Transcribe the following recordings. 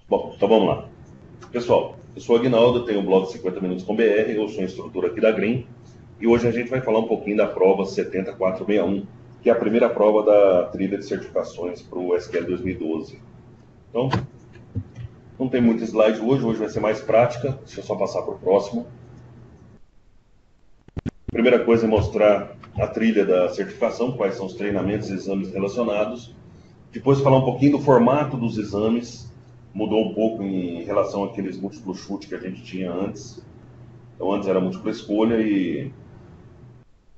Bom, então vamos lá. Pessoal, eu sou o Aguinaldo, tenho o blog 50 Minutos com BR, eu sou instrutor aqui da Green, e hoje a gente vai falar um pouquinho da prova 70461, que é a primeira prova da trilha de certificações para o SQL 2012. Então, não tem muito slide hoje vai ser mais prática, deixa eu só passar para o próximo. Primeira coisa é mostrar a trilha da certificação, quais são os treinamentos e exames relacionados. Depois falar um pouquinho do formato dos exames, mudou um pouco em relação àqueles múltiplo chute que a gente tinha antes. Então antes era múltipla escolha e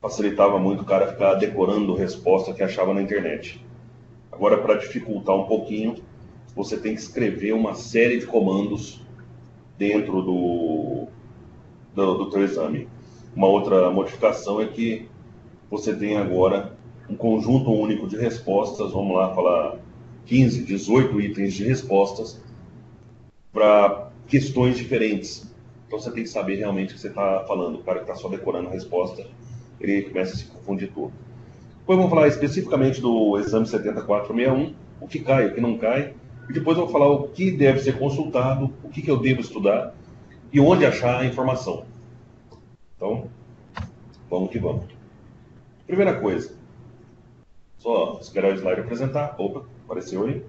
facilitava muito o cara ficar decorando resposta que achava na internet. Agora, para dificultar um pouquinho, você tem que escrever uma série de comandos dentro do teu exame. Uma outra modificação é que você tem agora um conjunto único de respostas, vamos lá falar 15, 18 itens de respostas para questões diferentes. Então você tem que saber realmente o que você está falando. O cara que está só decorando a resposta, ele começa a se confundir todo. Depois vamos falar especificamente do exame 70461, o que cai, o que não cai. E depois eu vou falar o que deve ser consultado, o que eu devo estudar e onde achar a informação. Então, vamos que vamos. Primeira coisa, só esperar o slide apresentar. Opa, apareceu aí.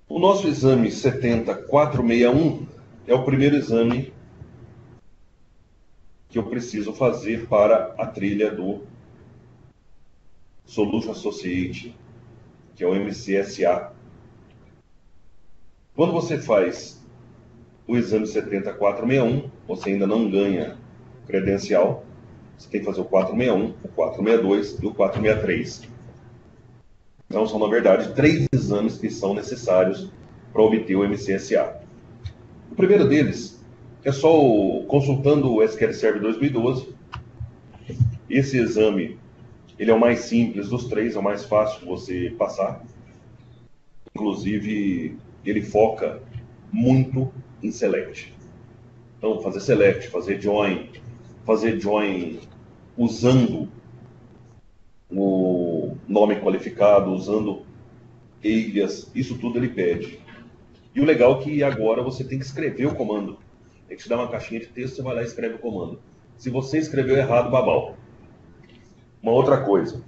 O nosso exame 70461 é o primeiro exame que eu preciso fazer para a trilha do Solution Associate, que é o MCSA. Quando você faz o exame 70461, você ainda não ganha credencial. Você tem que fazer o 461, o 462 e o 463. Então, são, na verdade, 3 exames que são necessários para obter o MCSA. O primeiro deles é só consultando o SQL Server 2012. Esse exame ele é o mais simples dos 3, é o mais fácil de você passar. Inclusive, ele foca muito em select. Então, fazer select, fazer join usando o nome qualificado, usando alias, isso tudo ele pede. E o legal é que agora você tem que escrever o comando. Ele te dá uma caixinha de texto, você vai lá e escreve o comando. Se você escreveu errado, babau. Uma outra coisa.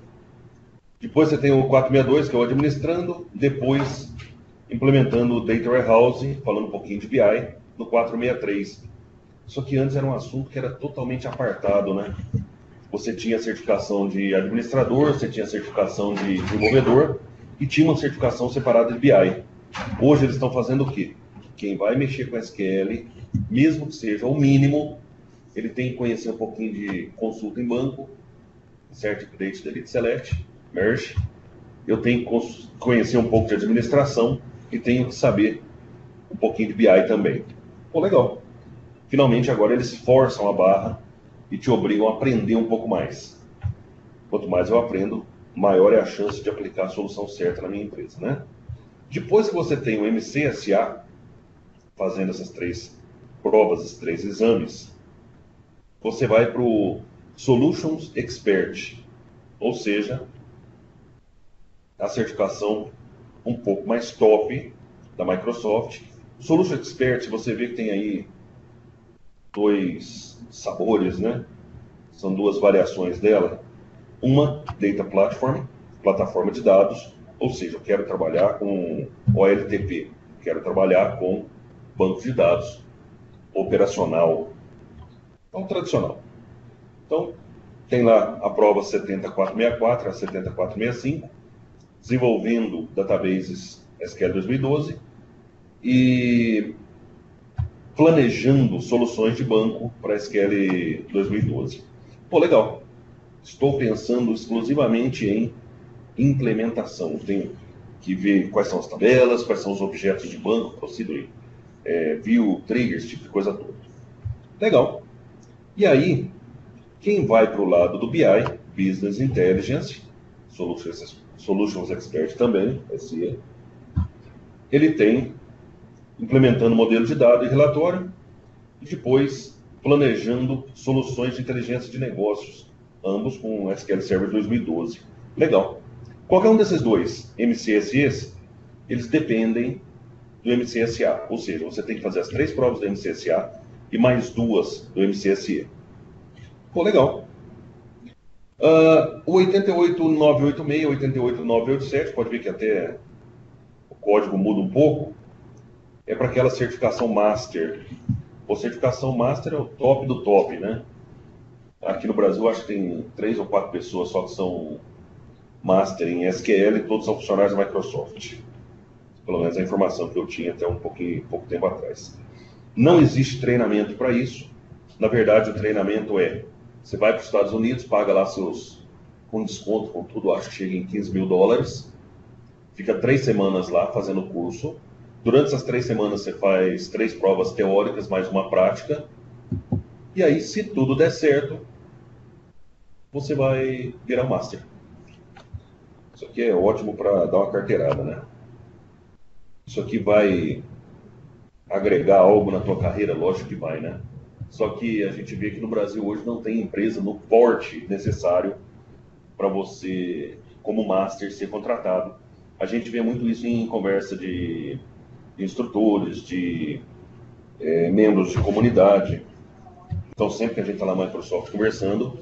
Depois você tem o 462, que é o administrando, depois implementando o Data Warehouse, falando um pouquinho de BI, no 463. Só que antes era um assunto que era totalmente apartado, né? Você tinha certificação de administrador, você tinha certificação de desenvolvedor e tinha uma certificação separada de BI. Hoje eles estão fazendo o quê? Quem vai mexer com SQL, mesmo que seja o mínimo, ele tem que conhecer um pouquinho de consulta em banco, Insert, Update, Delete, Select, Merge. Eu tenho que conhecer um pouco de administração e tenho que saber um pouquinho de BI também. Pô, legal. Finalmente agora eles forçam a barra e te obrigam a aprender um pouco mais. Quanto mais eu aprendo, maior é a chance de aplicar a solução certa na minha empresa, né? Depois que você tem o MCSA, fazendo essas 3 provas, esses 3 exames, você vai para o Solutions Expert, ou seja, a certificação um pouco mais top da Microsoft. O Solution Expert, você vê que tem aí 2 sabores, né? São 2 variações dela. Uma, Data Platform, plataforma de dados, ou seja, eu quero trabalhar com OLTP, quero trabalhar com banco de dados operacional, então tradicional. Então, tem lá a prova 70464, a 70465, desenvolvendo databases SQL 2012 e planejando soluções de banco para SQL 2012. Pô, legal. Estou pensando exclusivamente em implementação. Eu tenho que ver quais são as tabelas, quais são os objetos de banco, procedure, view, triggers, tipo de coisa toda. Legal. E aí, quem vai para o lado do BI, Business Intelligence, Solutions Expert também, SE, ele tem implementando modelo de dado e relatório, e depois planejando soluções de inteligência de negócios, ambos com SQL Server 2012. Legal. Qualquer um desses 2, MCSEs, eles dependem do MCSA, ou seja, você tem que fazer as 3 provas do MCSA e mais 2 do MCSE. Pô, legal. O 88986, 88987, pode ver que até o código muda um pouco, é para aquela certificação Master. A certificação Master é o top do top, né? Aqui no Brasil, acho que tem 3 ou 4 pessoas só que são Master em SQL e todos são funcionários da Microsoft. Pelo menos a informação que eu tinha até pouco tempo atrás. Não existe treinamento para isso. Na verdade, o treinamento você vai para os Estados Unidos, paga lá com desconto, com tudo, acho que chega em $15.000. Fica 3 semanas lá fazendo o curso. Durante essas 3 semanas você faz 3 provas teóricas, mais uma prática. E aí, se tudo der certo, você vai virar Master. Isso aqui é ótimo para dar uma carteirada, né? Isso aqui vai agregar algo na tua carreira? Lógico que vai, né? Só que a gente vê que no Brasil hoje não tem empresa no porte necessário para você, como Master, ser contratado. A gente vê muito isso em conversa de instrutores, de membros de comunidade. Então, sempre que a gente está lá na Microsoft conversando,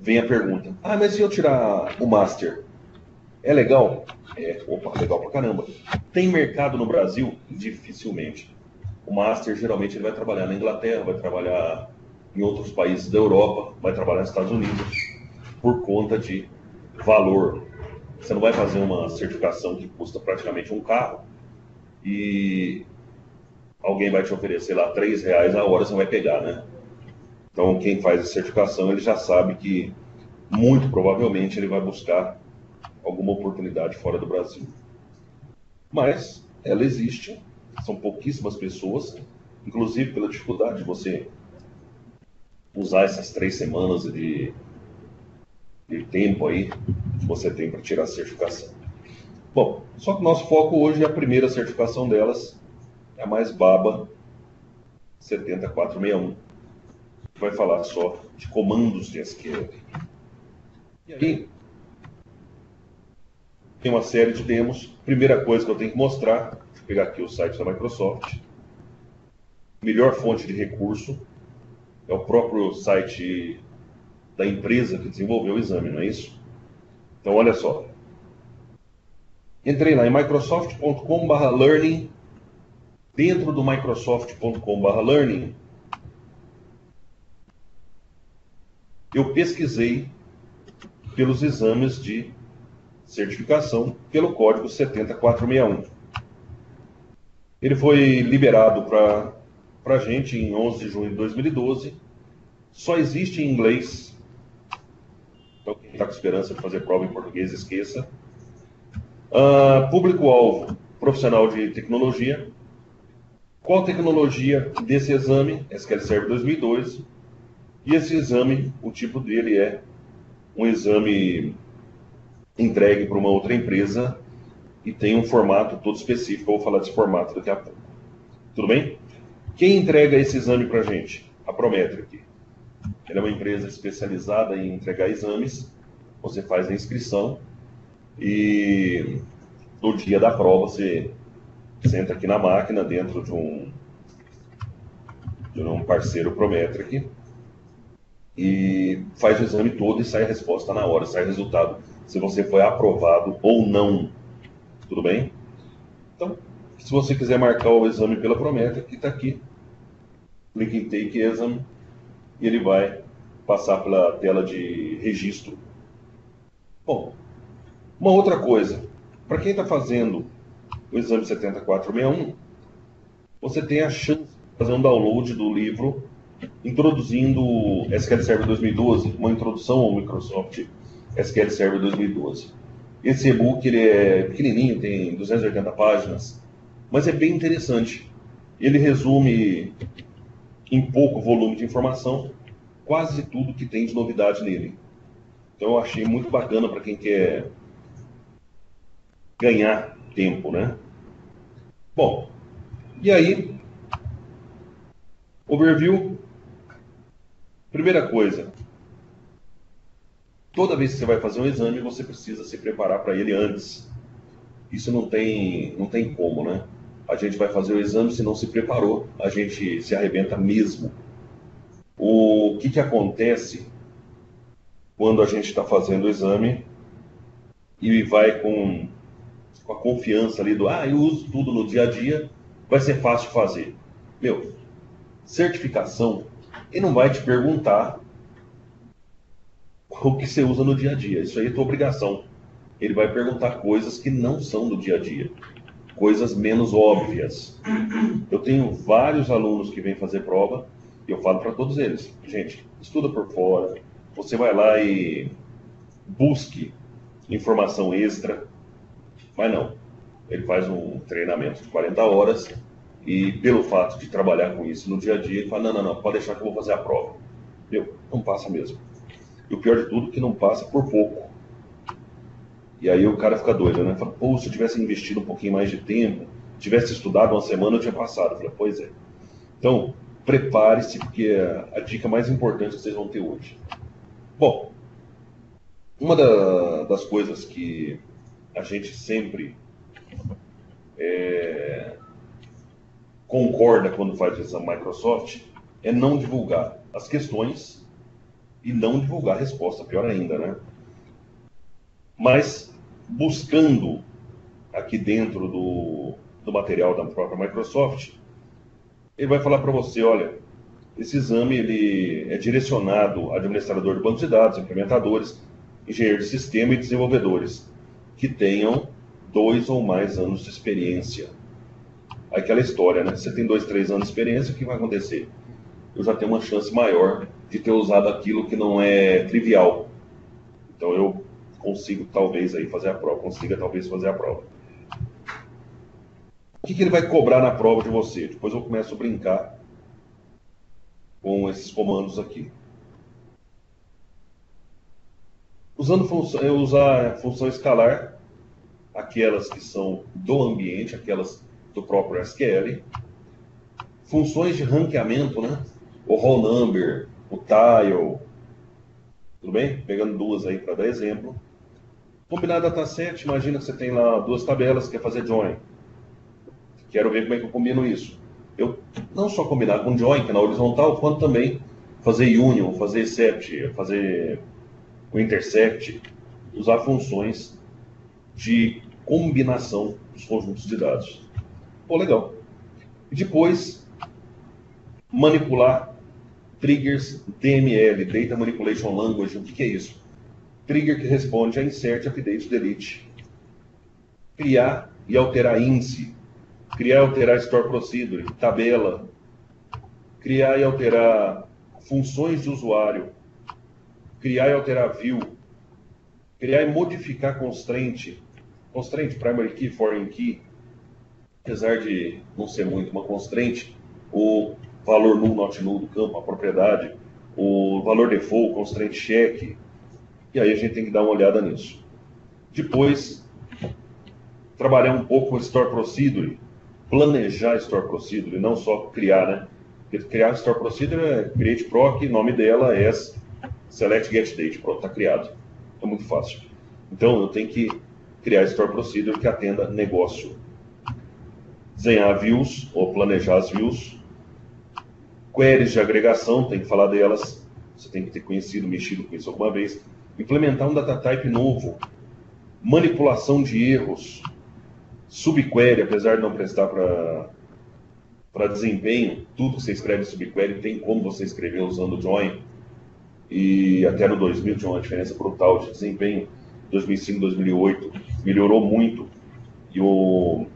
vem a pergunta: mas se eu tirar o Master, é legal? Opa, legal pra caramba. Tem mercado no Brasil? Dificilmente. O Master, geralmente, ele vai trabalhar na Inglaterra, vai trabalhar em outros países da Europa, vai trabalhar nos Estados Unidos, por conta de valor. Você não vai fazer uma certificação que custa praticamente um carro e alguém vai te oferecer lá R$3 a hora, você vai pegar, né? Então, quem faz a certificação, ele já sabe que, muito provavelmente, ele vai buscar alguma oportunidade fora do Brasil. Mas ela existe, são pouquíssimas pessoas, inclusive pela dificuldade de você usar essas 3 semanas de tempo aí que você tem para tirar a certificação. Bom, só que o nosso foco hoje é a primeira certificação delas, é a mais baba, 70461, que vai falar só de comandos de SQL. E aí, tem uma série de demos. Primeira coisa que eu tenho que mostrar, deixa eu pegar aqui o site da Microsoft. Melhor fonte de recurso é o próprio site da empresa que desenvolveu o exame, não é isso? Então, olha só. Entrei lá em microsoft.com/learning. Dentro do microsoft.com/learning, eu pesquisei pelos exames de certificação pelo código 70461. Ele foi liberado para a gente em 11 de junho de 2012. Só existe em inglês. Então, quem está com esperança de fazer prova em português, esqueça. Público-alvo, profissional de tecnologia. Qual tecnologia desse exame? SQL Server 2012. E esse exame, o tipo dele é um exame entregue para uma outra empresa e tem um formato todo específico. Eu vou falar desse formato daqui a pouco. Tudo bem? Quem entrega esse exame para a gente? A Prometric. Ela é uma empresa especializada em entregar exames. Você faz a inscrição e no dia da prova você senta aqui na máquina dentro de um parceiro Prometric e faz o exame todo e sai a resposta na hora, sai o resultado, se você foi aprovado ou não. Tudo bem? Então, se você quiser marcar o exame pela Prometric, está aqui. Clique em Take Exam e ele vai passar pela tela de registro. Bom, uma outra coisa, para quem está fazendo o exame 70461, você tem a chance de fazer um download do livro introduzindo SQL Server 2012, uma introdução ao Microsoft SQL Server 2012. Esse e-book ele é pequenininho, tem 280 páginas, mas é bem interessante. Ele resume em pouco volume de informação quase tudo que tem de novidade nele. Então eu achei muito bacana para quem quer ganhar tempo, né? Bom, e aí, overview. Primeira coisa, toda vez que você vai fazer um exame, você precisa se preparar para ele antes. isso não tem como, né? A gente vai fazer o exame, se não se preparou, a gente se arrebenta mesmo. O que acontece quando a gente está fazendo o exame e vai com a confiança ali do, eu uso tudo no dia a dia, vai ser fácil de fazer. Meu, certificação, ele não vai te perguntar o que você usa no dia a dia. Isso aí é tua obrigação. Ele vai perguntar coisas que não são do dia a dia, coisas menos óbvias. Eu tenho vários alunos que vêm fazer prova e eu falo para todos eles, gente, estuda por fora, você vai lá e busque informação extra, mas não. Ele faz um treinamento de 40 horas e pelo fato de trabalhar com isso no dia a dia, ele fala, não, pode deixar que eu vou fazer a prova. Meu, não passa mesmo. E o pior de tudo é que não passa por pouco. E aí o cara fica doido, né? Fala, pô, se eu tivesse investido um pouquinho mais de tempo, tivesse estudado uma semana, eu tinha passado. Eu falei, pois é. Então, prepare-se, porque é a dica mais importante que vocês vão ter hoje. Bom, uma das coisas que a gente sempre concorda quando faz o exame Microsoft é não divulgar as questões e não divulgar a resposta, pior ainda, né? Mas buscando aqui dentro do material da própria Microsoft, ele vai falar para você, olha, esse exame ele é direcionado a administrador de bancos de dados, implementadores, engenheiros de sistema e desenvolvedores que tenham 2 ou mais anos de experiência. Aquela história, né? Você tem 2, 3 anos de experiência, o que vai acontecer? Eu já tenho uma chance maior de ter usado aquilo que não é trivial. Então eu consigo talvez aí fazer a prova, O que ele vai cobrar na prova de você? Depois eu começo a brincar com esses comandos aqui. Usar função escalar, aquelas que são do ambiente, aquelas do próprio SQL. Funções de ranqueamento, né? O roll number, o tile, tudo bem? Pegando duas aí para dar exemplo. Combinar dataset, imagina que você tem lá 2 tabelas, quer fazer join. Quero ver como é que eu combino isso. Eu não só combinar com join, que é na horizontal, quanto também fazer union, fazer except, fazer o intersect, usar funções de combinação dos conjuntos de dados. Pô, legal. E depois, manipular triggers DML, Data Manipulation Language. O que é isso? Trigger que responde a insert, update, delete. Criar e alterar índice. Criar e alterar store procedure, tabela. Criar e alterar funções de usuário. Criar e alterar view. Criar e modificar constraint. Constraint, primary key, foreign key. Apesar de não ser muito uma constraint, o valor null, not null do campo, a propriedade, o valor default, constraint check. E aí a gente tem que dar uma olhada nisso. Depois, trabalhar um pouco com Store Procedure, planejar Store Procedure, não só criar, né? Porque criar Store Procedure é create proc, nome dela é select get date, pronto, está criado. É muito fácil. Então eu tenho que criar Store Procedure que atenda negócio. Desenhar views, ou planejar as views. Queries de agregação, tem que falar delas. Você tem que ter conhecido, mexido com isso alguma vez. Implementar um data type novo. Manipulação de erros. Subquery, apesar de não prestar para desempenho, tudo que você escreve em subquery tem como você escrever usando join. E até no 2000 tinha uma diferença brutal de desempenho. 2005, 2008 melhorou muito. E o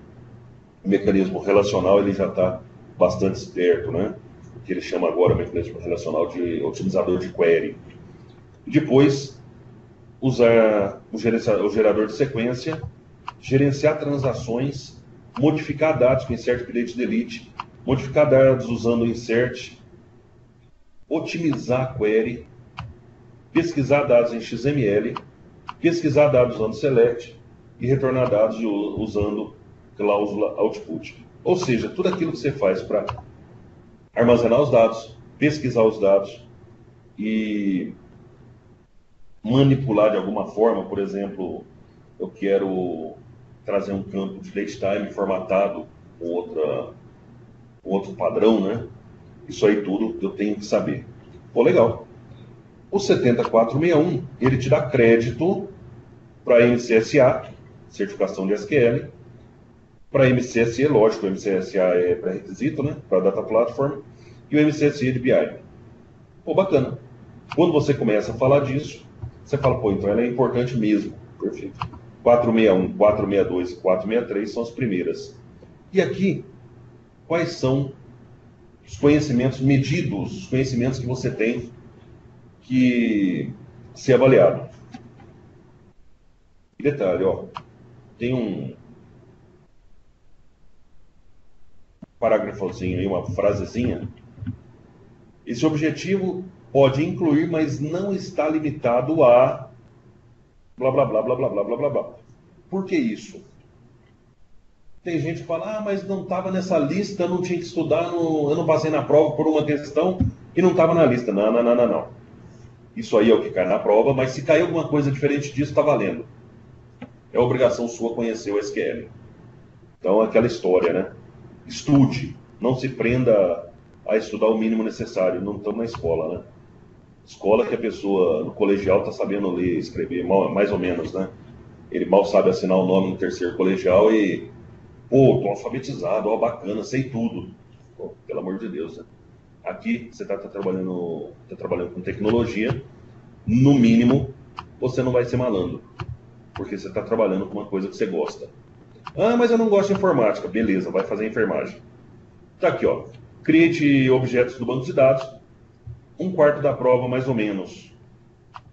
mecanismo relacional ele já está bastante esperto, né? O que ele chama agora o mecanismo relacional de otimizador de query. Depois, usar o gerador de sequência, gerenciar transações, modificar dados com insert, update, delete, modificar dados usando insert, otimizar a query, pesquisar dados em XML, pesquisar dados usando select e retornar dados usando cláusula output. Ou seja, tudo aquilo que você faz para armazenar os dados, pesquisar os dados e manipular de alguma forma, por exemplo, eu quero trazer um campo de datetime formatado com outro padrão, né? Isso aí tudo eu tenho que saber. Pô, legal. O 70461, ele te dá crédito para MCSA, certificação de SQL, para MCSE, lógico, o MCSA é pré-requisito, né? Para Data Platform, e o MCSE de BI. Pô, bacana. Quando você começa a falar disso, você fala, pô, então ela é importante mesmo. Perfeito. 461, 462 e 463 são as primeiras. E aqui, quais são os conhecimentos medidos, os conhecimentos que você tem que ser avaliado? E detalhe, ó, tem um parágrafozinho aí, uma frasezinha. Esse objetivo pode incluir, mas não está limitado a blá, blá, blá, blá, blá, blá, blá, blá, blá. Por que isso? Tem gente que fala, mas não estava nessa lista, não tinha que estudar, eu não passei na prova por uma questão e não estava na lista. Não, não, não, não, não. Isso aí é o que cai na prova, mas se cair alguma coisa diferente disso, está valendo. É obrigação sua conhecer o SQL. Então, aquela história, né? Estude, não se prenda a estudar o mínimo necessário, não estamos na escola, né? Escola que a pessoa no colegial está sabendo ler, escrever, mais ou menos, né? Ele mal sabe assinar o nome no terceiro colegial e, pô, estou alfabetizado, ó, bacana, sei tudo. Pô, pelo amor de Deus, né? Aqui você está trabalhando com tecnologia, no mínimo você não vai ser malandro, porque você está trabalhando com uma coisa que você gosta. Ah, mas eu não gosto de informática. Beleza, vai fazer enfermagem. Tá aqui, ó. Create objetos do banco de dados. 1/4 da prova, mais ou menos.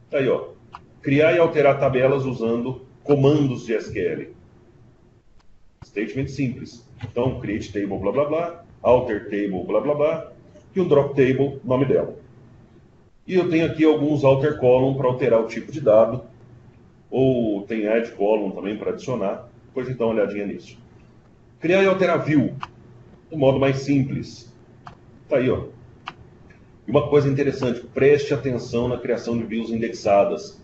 Tá aí, ó. Criar e alterar tabelas usando comandos de SQL. Statement simples. Então, create table, blá, blá, blá. Alter table, blá, blá, blá. E um drop table, nome dela. E eu tenho aqui alguns alter column para alterar o tipo de dado. Ou tem add column também para adicionar. Depois a gente dá uma olhadinha nisso. Criar e alterar view. Do modo mais simples. Tá aí, ó. E uma coisa interessante, preste atenção na criação de views indexadas.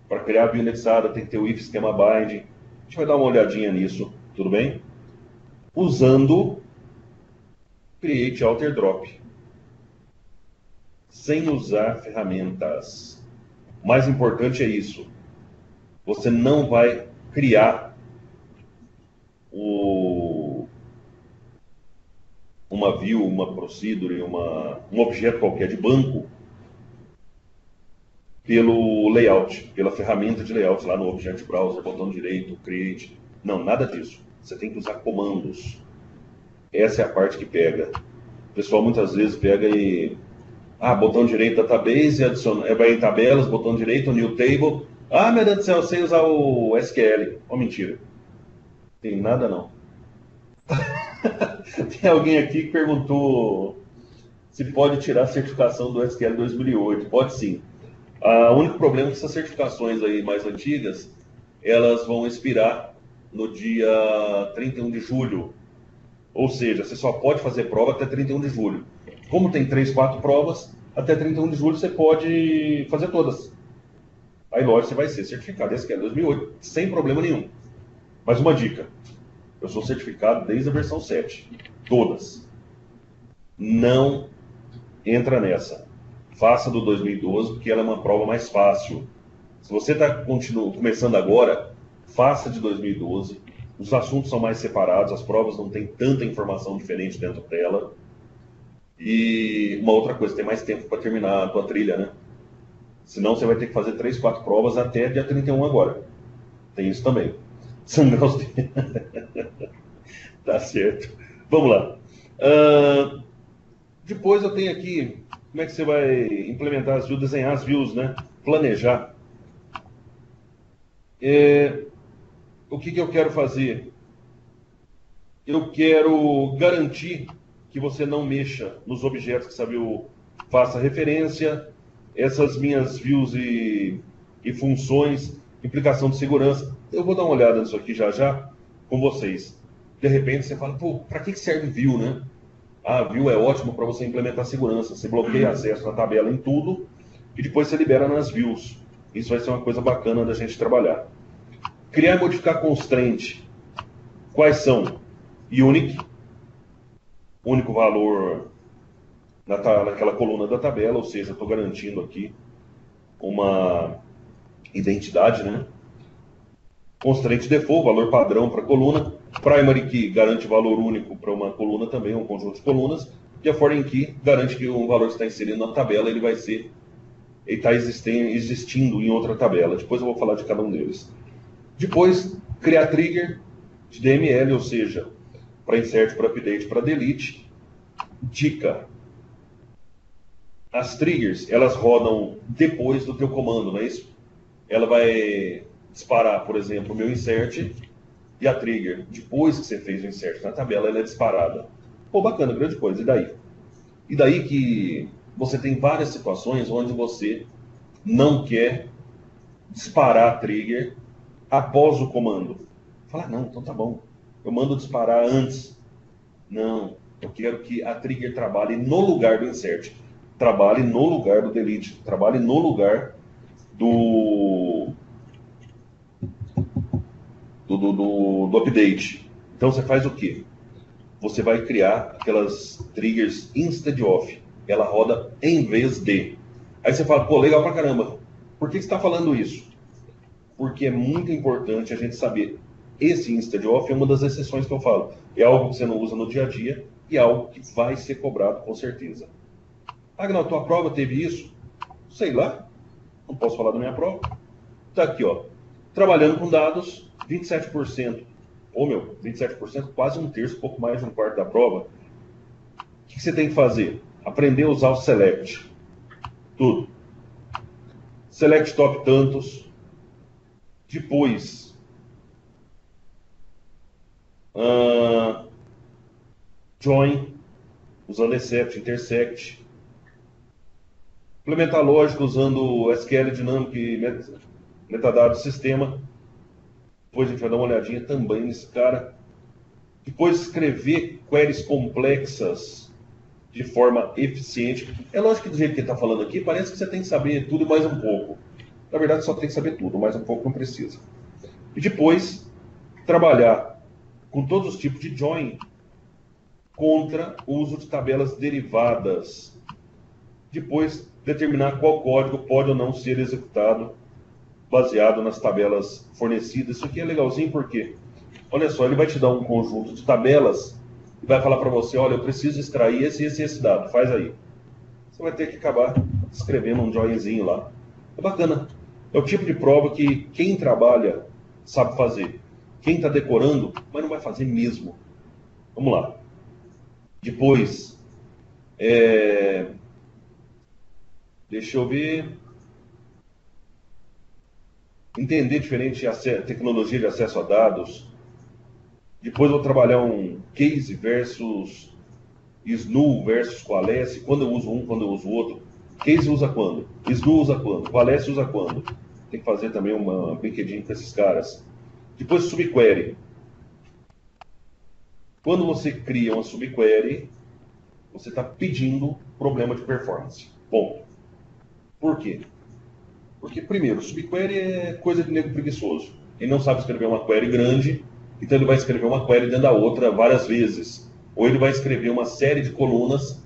Para criar view indexada tem que ter o if schema bind. A gente vai dar uma olhadinha nisso, tudo bem? Usando create alter drop. Sem usar ferramentas. O mais importante é isso. Você não vai criar uma view, uma procedure, um objeto qualquer de banco pelo layout, pela ferramenta de layout lá no Object Browser, botão direito, create. Não, nada disso. Você tem que usar comandos. Essa é a parte que pega. O pessoal muitas vezes pega e... botão direito database, adiciona, vai em tabelas, botão direito, new table. Meu Deus do céu, eu sei usar o SQL. Mentira. Tem nada não. Tem alguém aqui que perguntou se pode tirar a certificação do SQL 2008. Pode sim. O único problema é que essas certificações aí mais antigas, elas vão expirar no dia 31 de julho. Ou seja, você só pode fazer prova até 31 de julho. Como tem 3, 4 provas, até 31 de julho você pode fazer todas. Aí, lógico, você vai ser certificado SQL 2008, sem problema nenhum. Mas uma dica. Eu sou certificado desde a versão 7. Todas. Não entra nessa. Faça do 2012, porque ela é uma prova mais fácil. Se você está começando agora, faça de 2012. Os assuntos são mais separados, as provas não têm tanta informação diferente dentro dela. E uma outra coisa, tem mais tempo para terminar a tua trilha, né? Senão você vai ter que fazer 3, 4 provas até dia 31 agora. Tem isso também. Sangrar os dedos. Tá certo. Vamos lá. Depois eu tenho aqui, como é que você vai implementar as views, desenhar as views, né? Planejar. O que eu quero fazer? Eu quero garantir que você não mexa nos objetos que essa view faça referência, essas minhas views e funções, implicação de segurança. Eu vou dar uma olhada nisso aqui já com vocês. De repente você fala, para que serve view, né? View é ótimo para você implementar segurança. Você bloqueia acesso na tabela em tudo e depois você libera nas views. Isso vai ser uma coisa bacana da gente trabalhar. Criar e modificar constraint. Quais são? Unique, único valor naquela coluna da tabela, ou seja, estou garantindo aqui uma identidade, né? Constraint default, valor padrão para a coluna. Primary key garante valor único para uma coluna também, um conjunto de colunas. E a foreign key garante que o valor que está inserido na tabela ele está existindo em outra tabela. Depois eu vou falar de cada um deles. Depois, criar trigger de DML, ou seja, para insert, para update, para delete. Dica: as triggers, elas rodam depois do teu comando, não é isso? Ela vai disparar, por exemplo, o meu insert e a trigger, depois que você fez o insert na tabela, ela é disparada. Pô, bacana, grande coisa. E daí? E daí que você tem várias situações onde você não quer disparar a trigger após o comando. Fala, não, então tá bom. Eu mando disparar antes. Não, eu quero que a trigger trabalhe no lugar do insert. Trabalhe no lugar do delete. Trabalhe no lugar do update. Então você faz o quê? Você vai criar aquelas triggers instead of. Ela roda em vez de. Aí você fala, pô, legal pra caramba. Por que você está falando isso? Porque é muito importante a gente saber. Esse instead of é uma das exceções que eu falo. É algo que você não usa no dia a dia e é algo que vai ser cobrado com certeza. Ah, na tua prova teve isso? Sei lá. Não posso falar da minha prova. Tá aqui, ó. Trabalhando com dados, 27%. Ô, meu, 27%, quase um terço, pouco mais de um quarto da prova. O que você tem que fazer? Aprender a usar o select. Tudo. Select top tantos. Depois, join, usando except, intersect. Implementar lógica usando SQL Dynamic e metadados sistema. Depois a gente vai dar uma olhadinha também nesse cara. Depois escrever queries complexas de forma eficiente. É lógico que do jeito que ele está falando aqui, parece que você tem que saber tudo e mais um pouco. Na verdade, só tem que saber tudo, mais um pouco não precisa. E depois, trabalhar com todos os tipos de join contra o uso de tabelas derivadas. Depois, determinar qual código pode ou não ser executado baseado nas tabelas fornecidas. Isso aqui é legalzinho porque, olha só, ele vai te dar um conjunto de tabelas e vai falar para você, olha, eu preciso extrair esse dado, faz aí. Você vai ter que acabar escrevendo um joinzinho lá. É bacana. É o tipo de prova que quem trabalha sabe fazer. Quem está decorando, mas não vai fazer mesmo. Vamos lá. Depois, deixa eu ver. Entender diferente tecnologia de acesso a dados. Depois vou trabalhar um case versus SNU versus Coalesce. Quando eu uso um, quando eu uso o outro. Case usa quando? SNU usa quando? Coalesce usa quando? Tem que fazer também uma brinquedinho com esses caras. Depois subquery. Quando você cria uma subquery, você está pedindo problema de performance. Bom, por quê? Porque, primeiro, subquery é coisa de nego preguiçoso. Ele não sabe escrever uma query grande, então ele vai escrever uma query dentro da outra várias vezes. Ou ele vai escrever uma série de colunas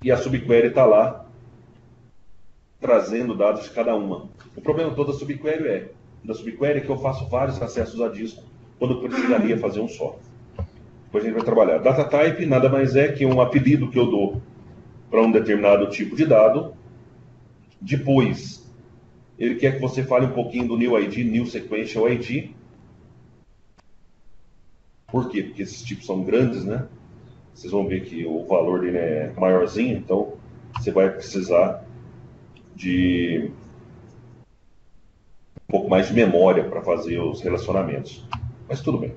e a subquery está lá trazendo dados de cada uma. O problema todo da subquery é que eu faço vários acessos a disco quando eu precisaria fazer um só. Depois a gente vai trabalhar. Data type nada mais é que um apelido que eu dou para um determinado tipo de dado. Depois, ele quer que você fale um pouquinho do new ID, new sequential ID. Por quê? Porque esses tipos são grandes, né? Vocês vão ver que o valor dele é maiorzinho, então você vai precisar de um pouco mais de memória para fazer os relacionamentos. Mas tudo bem.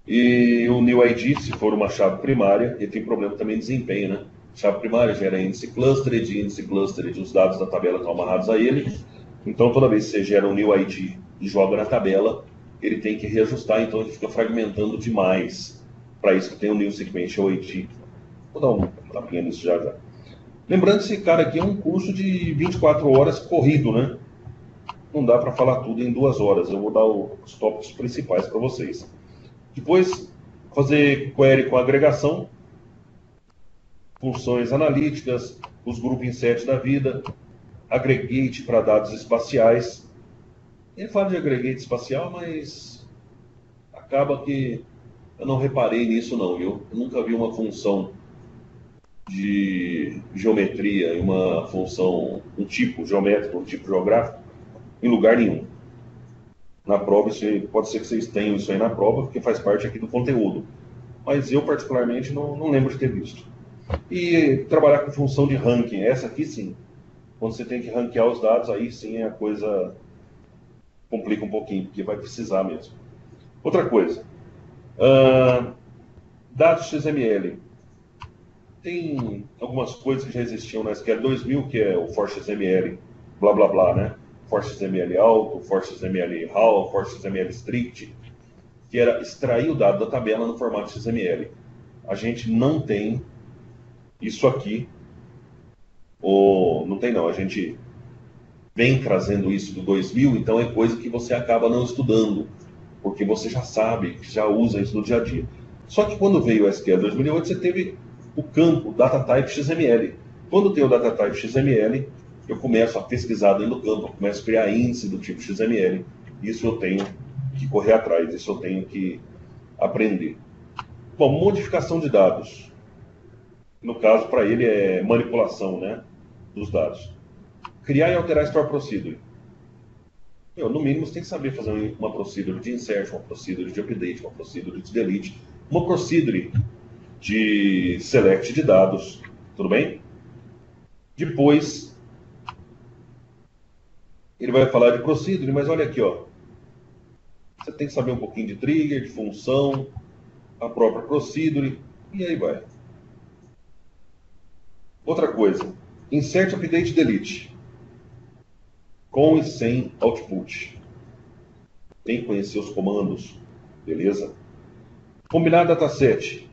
E o new ID, se for uma chave primária, ele tem problema também de desempenho, né? Chave primária gera índice clustered, os dados da tabela estão amarrados a ele. Então, toda vez que você gera um new ID e joga na tabela, ele tem que reajustar, então ele fica fragmentando demais. Para isso que tem o new sequential ID. Vou dar um tapinha nisso já já. Lembrando que esse cara aqui é um curso de 24 horas corrido, né? Não dá para falar tudo em 2 horas. Eu vou dar os tópicos principais para vocês. Depois, fazer query com agregação, funções analíticas, os grupos insert da vida, aggregate para dados espaciais. Ele fala de aggregate espacial, mas acaba que eu não reparei nisso não, viu? Eu nunca vi uma função de geometria e uma função, um tipo geométrico, um tipo geográfico, em lugar nenhum. Na prova, pode ser que vocês tenham isso aí na prova, porque faz parte aqui do conteúdo. Mas eu, particularmente, não lembro de ter visto. E trabalhar com função de ranking, essa aqui sim. Quando você tem que ranquear os dados, aí sim a coisa complica um pouquinho, porque vai precisar mesmo. Outra coisa, dados XML. Tem algumas coisas que já existiam na SQL 2000, que é o for XML, blá blá blá, né? For XML alto, for XML raw, for XML strict, que era extrair o dado da tabela no formato XML. A gente não tem isso aqui, ou não tem não, a gente vem trazendo isso do 2000, então é coisa que você acaba não estudando, porque você já sabe, já usa isso no dia a dia. Só que quando veio o SQL 2008, você teve o campo Data Type XML. Quando tem o Data Type XML, eu começo a pesquisar dentro do campo, eu começo a criar índice do tipo XML. Isso eu tenho que correr atrás, isso eu tenho que aprender. Bom, modificação de dados. No caso, para ele, é manipulação, né, dos dados. Criar e alterar Store Procedure. No mínimo, você tem que saber fazer uma procedure de insert, uma procedure de update, uma procedure de delete, uma procedure de select de dados, tudo bem? Depois, ele vai falar de procedure, mas olha aqui, ó. Você tem que saber um pouquinho de trigger, de função, a própria procedure, e aí vai. Outra coisa, insert, update, delete. Com e sem output. Tem que conhecer os comandos, beleza? Combinar dataset.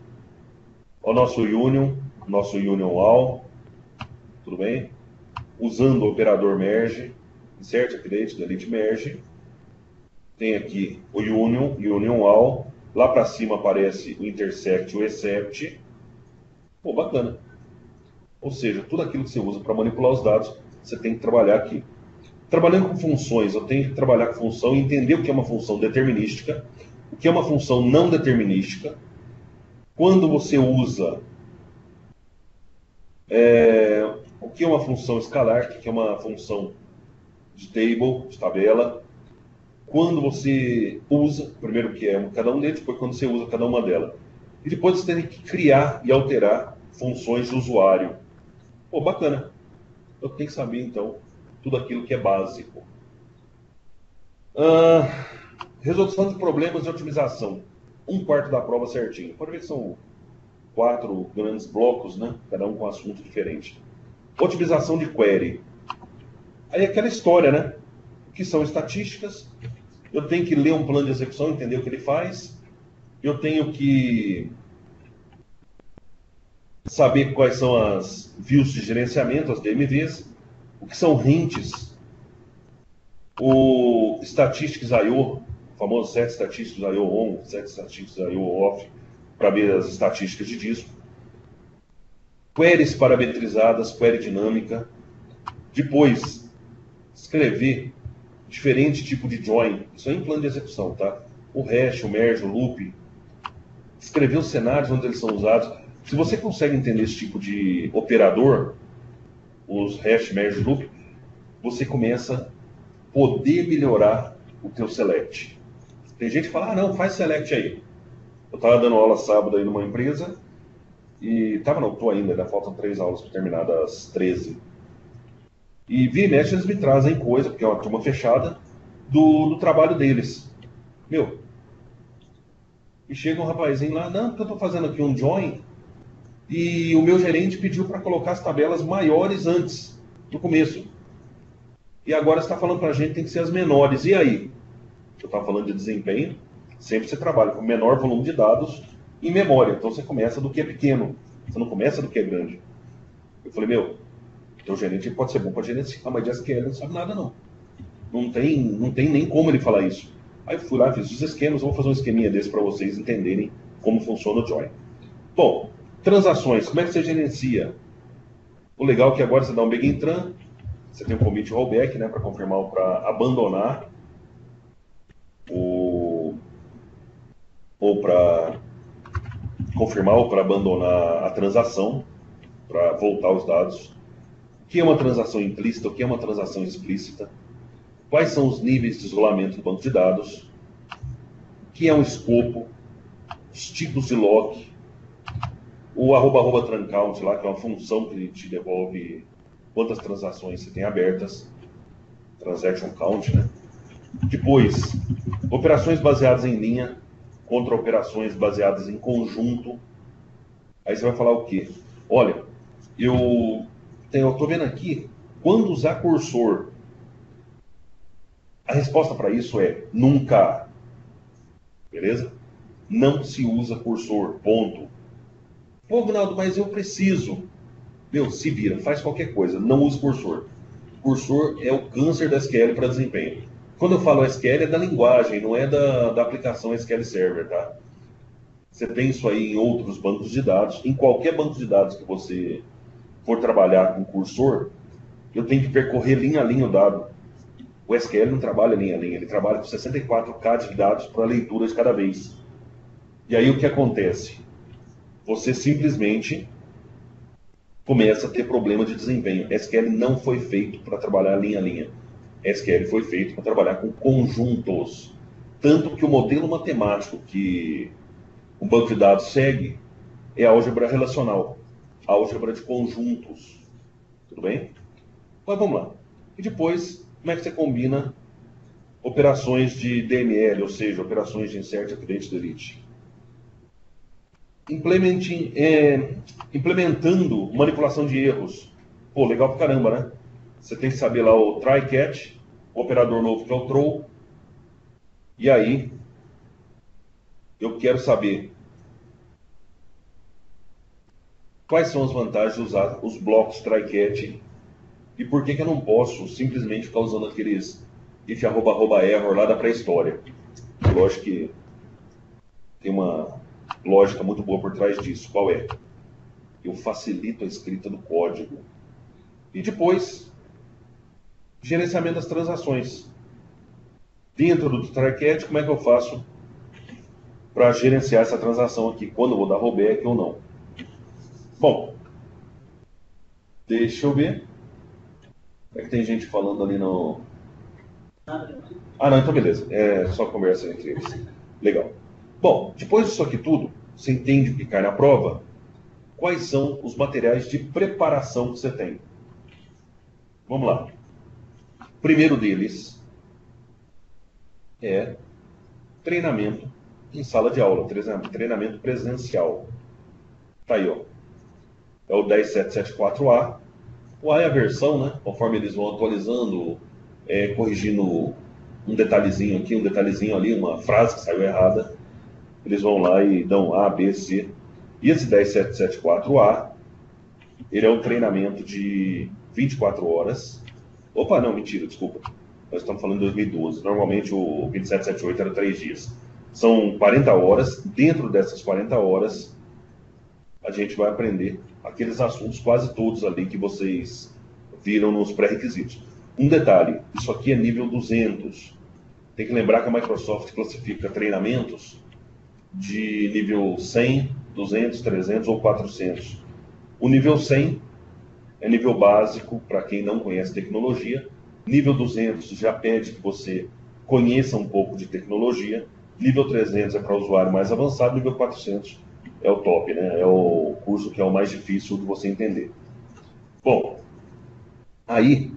O nosso union all, tudo bem? Usando o operador merge, insert, update, delete, merge. Tem aqui o union all. Lá para cima aparece o intersect e o except. Pô, bacana. Ou seja, tudo aquilo que você usa para manipular os dados, você tem que trabalhar aqui. Trabalhando com funções, eu tenho que trabalhar com função e entender o que é uma função determinística, o que é uma função não determinística. Quando você usa o que é uma função escalar, o que é uma função de table, de tabela. Quando você usa, primeiro o que é cada um deles, depois quando você usa cada uma delas. E depois você tem que criar e alterar funções de usuário. Pô, bacana. Eu tenho que saber, então, tudo aquilo que é básico. Resolução de problemas de otimização. 1/4 da prova certinho. Pode ver que são 4 grandes blocos, né? Cada um com um assunto diferente. Otimização de query. Aí aquela história, né? Que são estatísticas. Eu tenho que ler um plano de execução, entender o que ele faz. Eu tenho que saber quais são as views de gerenciamento, as DMVs. O que são hints. O Statistics I/O, o famoso set Statistics I/O on, set Statistics I/O off, para ver as estatísticas de disco. Queries parametrizadas, query dinâmica. Depois, escrever diferente tipo de join. Isso é em plano de execução, tá? O hash, o merge, o loop. Escrever os cenários onde eles são usados. Se você consegue entender esse tipo de operador, os hash, merge, loop, você começa a poder melhorar o teu select. Tem gente que fala, não, faz select aí. Eu estava dando aula sábado aí numa empresa e estou ainda faltam 3 aulas para terminar das 13. E vira e mexe eles me trazem coisa, porque é uma turma fechada, do trabalho deles. E chega um rapazinho lá, não, porque eu estou fazendo aqui um join e o meu gerente pediu para colocar as tabelas maiores antes, no começo. E agora você está falando para a gente que tem que ser as menores. E aí? Eu estava falando de desempenho, sempre você trabalha com menor volume de dados em memória. Então você começa do que é pequeno, você não começa do que é grande. Eu falei, teu gerente pode ser bom para gerenciar, mas de SQL não sabe nada não. Não tem nem como ele falar isso. Aí fui lá, fiz os esquemas, vou fazer um esqueminha desse para vocês entenderem como funciona o Join. Bom, transações, como é que você gerencia? O legal é que agora você dá um begin tran, você tem um commit rollback, né, para confirmar ou para abandonar ou para confirmar ou para abandonar a transação, para voltar os dados. O que é uma transação implícita, o que é uma transação explícita, quais são os níveis de isolamento do banco de dados, o que é um escopo, os tipos de lock, o @truncount lá, que é uma função que te devolve quantas transações você tem abertas, transaction count, né? Depois, operações baseadas em linha contra operações baseadas em conjunto. Aí você vai falar o quê? Olha, eu estou vendo aqui, quando usar cursor, a resposta para isso é nunca. Beleza? Não se usa cursor, ponto. Pô, Gnaldo, mas eu preciso. Meu, se vira, faz qualquer coisa, não use cursor. Cursor é o câncer da SQL para desempenho. Quando eu falo SQL é da linguagem, não é da aplicação SQL Server, tá? Você tem isso aí em outros bancos de dados. Em qualquer banco de dados que você for trabalhar com cursor, eu tenho que percorrer linha a linha o dado. O SQL não trabalha linha a linha, ele trabalha com 64K de dados para leitura de cada vez. E aí o que acontece? Você simplesmente começa a ter problema de desempenho. SQL não foi feito para trabalhar linha a linha. SQL foi feito para trabalhar com conjuntos. Tanto que o modelo matemático que o banco de dados segue é a álgebra relacional, a álgebra de conjuntos. Tudo bem? Mas vamos lá. E depois, como é que você combina operações de DML, ou seja, operações de Insert, Update, Delete? Implementando manipulação de erros. Pô, legal pra caramba, né? Você tem que saber lá o try catch, o operador novo que é o throw. E aí, eu quero saber quais são as vantagens de usar os blocos try catch e por que eu não posso simplesmente ficar usando aqueles if @error lá da pré-história. Lógico que tem uma lógica muito boa por trás disso. Qual é? Eu facilito a escrita do código. E depois, gerenciamento das transações. Dentro do try-catch, como é que eu faço para gerenciar essa transação aqui? Quando eu vou dar rollback ou não? Bom, deixa eu ver. É que tem gente falando ali no... Ah, não, então beleza. É só conversa entre eles. Legal. Bom, depois disso aqui tudo, você entende o que cai na prova? Quais são os materiais de preparação que você tem? Vamos lá. O primeiro deles é treinamento em sala de aula, treinamento presencial. Tá aí, ó. É o 10774A. O A é a versão, né? Conforme eles vão atualizando, corrigindo um detalhezinho aqui, um detalhezinho ali, uma frase que saiu errada. Eles vão lá e dão A, B, C. E esse 10774A, ele é um treinamento de 24 horas. Opa, não, mentira, desculpa. Nós estamos falando de 2012. Normalmente o 2778 era 3 dias. São 40 horas. Dentro dessas 40 horas, a gente vai aprender aqueles assuntos quase todos ali que vocês viram nos pré-requisitos. Um detalhe, isso aqui é nível 200. Tem que lembrar que a Microsoft classifica treinamentos de nível 100, 200, 300 ou 400. O nível 100 é nível básico para quem não conhece tecnologia. Nível 200 já pede que você conheça um pouco de tecnologia. Nível 300 é para usuário mais avançado. Nível 400 é o top, né? É o curso que é o mais difícil de você entender. Bom, aí,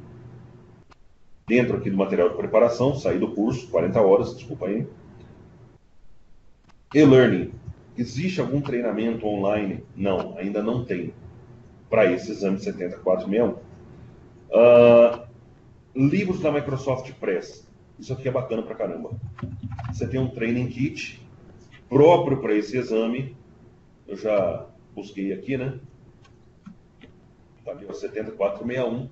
dentro aqui do material de preparação, saí do curso, 40 horas, desculpa aí. E-learning. Existe algum treinamento online? Não, ainda não tem. Para esse exame 7461. Livros da Microsoft Press. Isso aqui é bacana pra caramba. Você tem um training kit próprio para esse exame. Eu já busquei aqui, né? Tá aqui o 7461.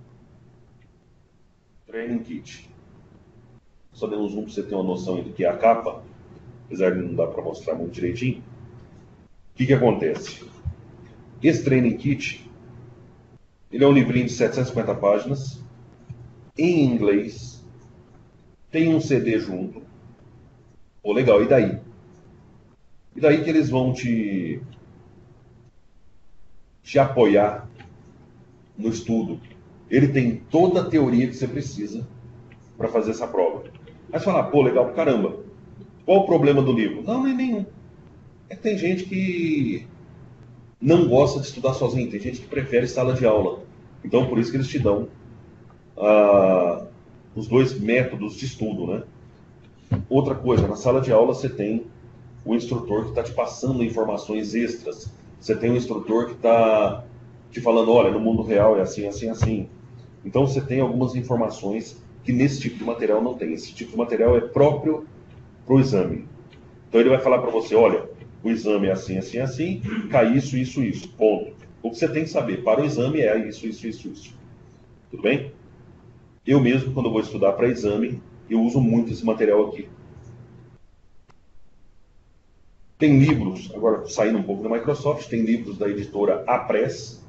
Training kit. Só dei um zoom para você ter uma noção do que é a capa, apesar de não dar para mostrar muito direitinho. O que acontece? Esse Training Kit, ele é um livrinho de 750 páginas, em inglês, tem um CD junto. Pô, legal, e daí? E daí que eles vão te apoiar no estudo. Ele tem toda a teoria que você precisa para fazer essa prova. Aí você fala, pô, legal pra caramba. Qual o problema do livro? Não, não é nenhum. É que tem gente que não gosta de estudar sozinho, tem gente que prefere sala de aula. Então, por isso que eles te dão os dois métodos de estudo, né? Outra coisa, na sala de aula você tem o instrutor que está te passando informações extras. Você tem um instrutor que está te falando, olha, no mundo real é assim, assim, assim. Então você tem algumas informações que nesse tipo de material não tem. Esse tipo de material é próprio para o exame. Então ele vai falar para você, olha, o exame é assim, assim, assim, cai isso, isso, isso, ponto. O que você tem que saber para o exame é isso, isso, isso, isso. Tudo bem? Eu mesmo, quando eu vou estudar para exame, eu uso muito esse material aqui. Tem livros, agora saindo um pouco da Microsoft, tem livros da editora Apress,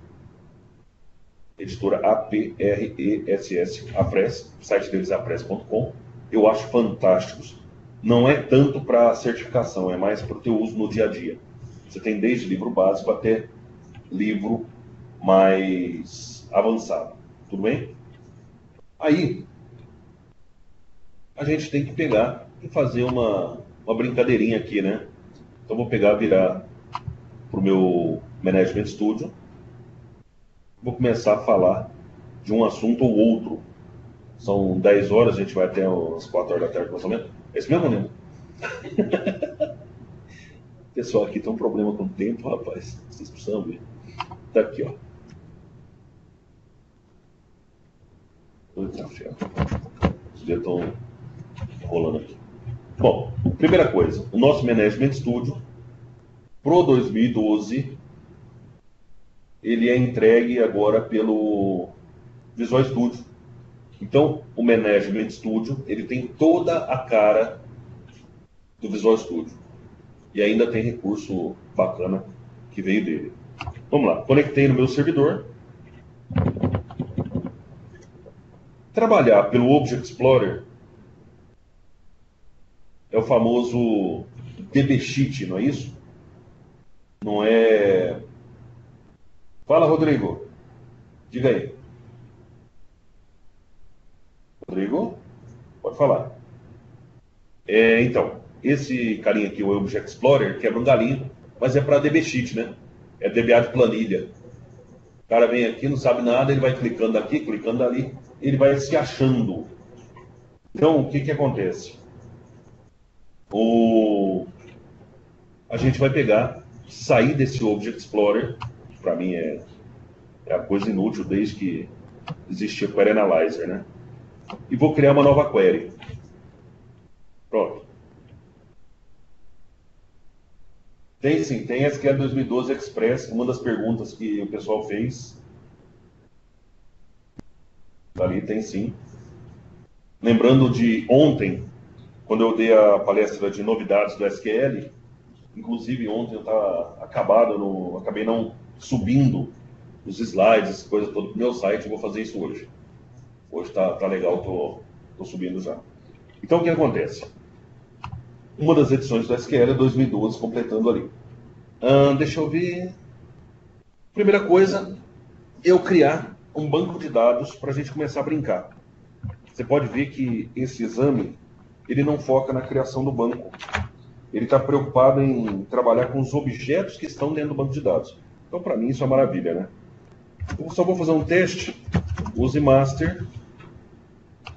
editora APRESS, Apress, o site deles é apress.com. Eu acho fantásticos. Não é tanto para certificação, é mais para o teu uso no dia a dia. Você tem desde livro básico até livro mais avançado. Tudo bem? Aí, a gente tem que pegar e fazer uma brincadeirinha aqui, né? Então, vou pegar, virar para o meu Management Studio. Vou começar a falar de um assunto ou outro. São 10 horas, a gente vai até as 4 horas da tarde, mais ou menos. É isso mesmo, né? O pessoal aqui tem um problema com o tempo, rapaz. Vocês precisam ver. Tá aqui, ó. Os dias estão rolando aqui. Bom, primeira coisa, o nosso Management Studio Pro 2012 ele é entregue agora pelo Visual Studio. Então, o Management Studio ele tem toda a cara do Visual Studio e ainda tem recurso bacana que veio dele. Vamos lá, conectei no meu servidor. Trabalhar pelo Object Explorer é o famoso DB-Sheet, não é isso? Não é... Fala, Rodrigo. Diga aí. Rodrigo? Pode falar. Então, esse carinha aqui, o Object Explorer, quebra um galinho, mas é para DB-Sheet, né? É DBA de planilha. O cara vem aqui, não sabe nada, ele vai clicando aqui, clicando ali, ele vai se achando. Então, o que que acontece? A gente vai pegar, sair desse Object Explorer, que para mim é a coisa inútil desde que existia o Query Analyzer, né? E vou criar uma nova query. Pronto. Tem sim, tem SQL 2012 Express, uma das perguntas que o pessoal fez. Ali tem sim. Lembrando de ontem, quando eu dei a palestra de novidades do SQL, inclusive ontem eu estava acabado, acabei não subindo os slides, coisa toda para o meu site, eu vou fazer isso hoje. Hoje tá legal, tô subindo já. Então o que acontece? Uma das edições do SQL é 2012, completando ali. Deixa eu ver. Primeira coisa, eu criar um banco de dados para a gente começar a brincar. Você pode ver que esse exame, ele não foca na criação do banco. Ele está preocupado em trabalhar com os objetos que estão dentro do banco de dados. Então, para mim, isso é maravilha, né? Eu só vou fazer um teste. Use master. Deixa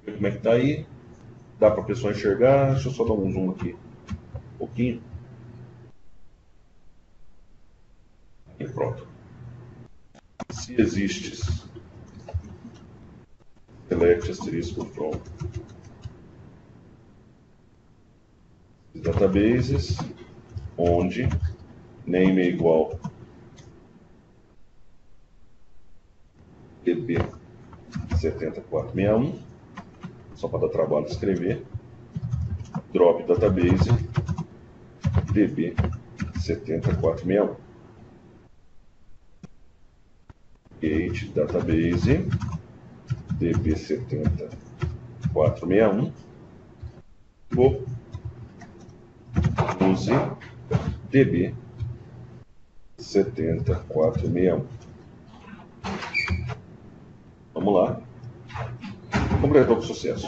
eu ver como é que está aí. Dá para a pessoa enxergar. Deixa eu só dar um zoom aqui. Um pouquinho. E pronto. Se existes. Select asterisco from databases, onde name é igual DB 7461, só para dar trabalho de escrever, drop database db7461. Create database db7461. Vou use db7461. Vamos lá. Completou com sucesso.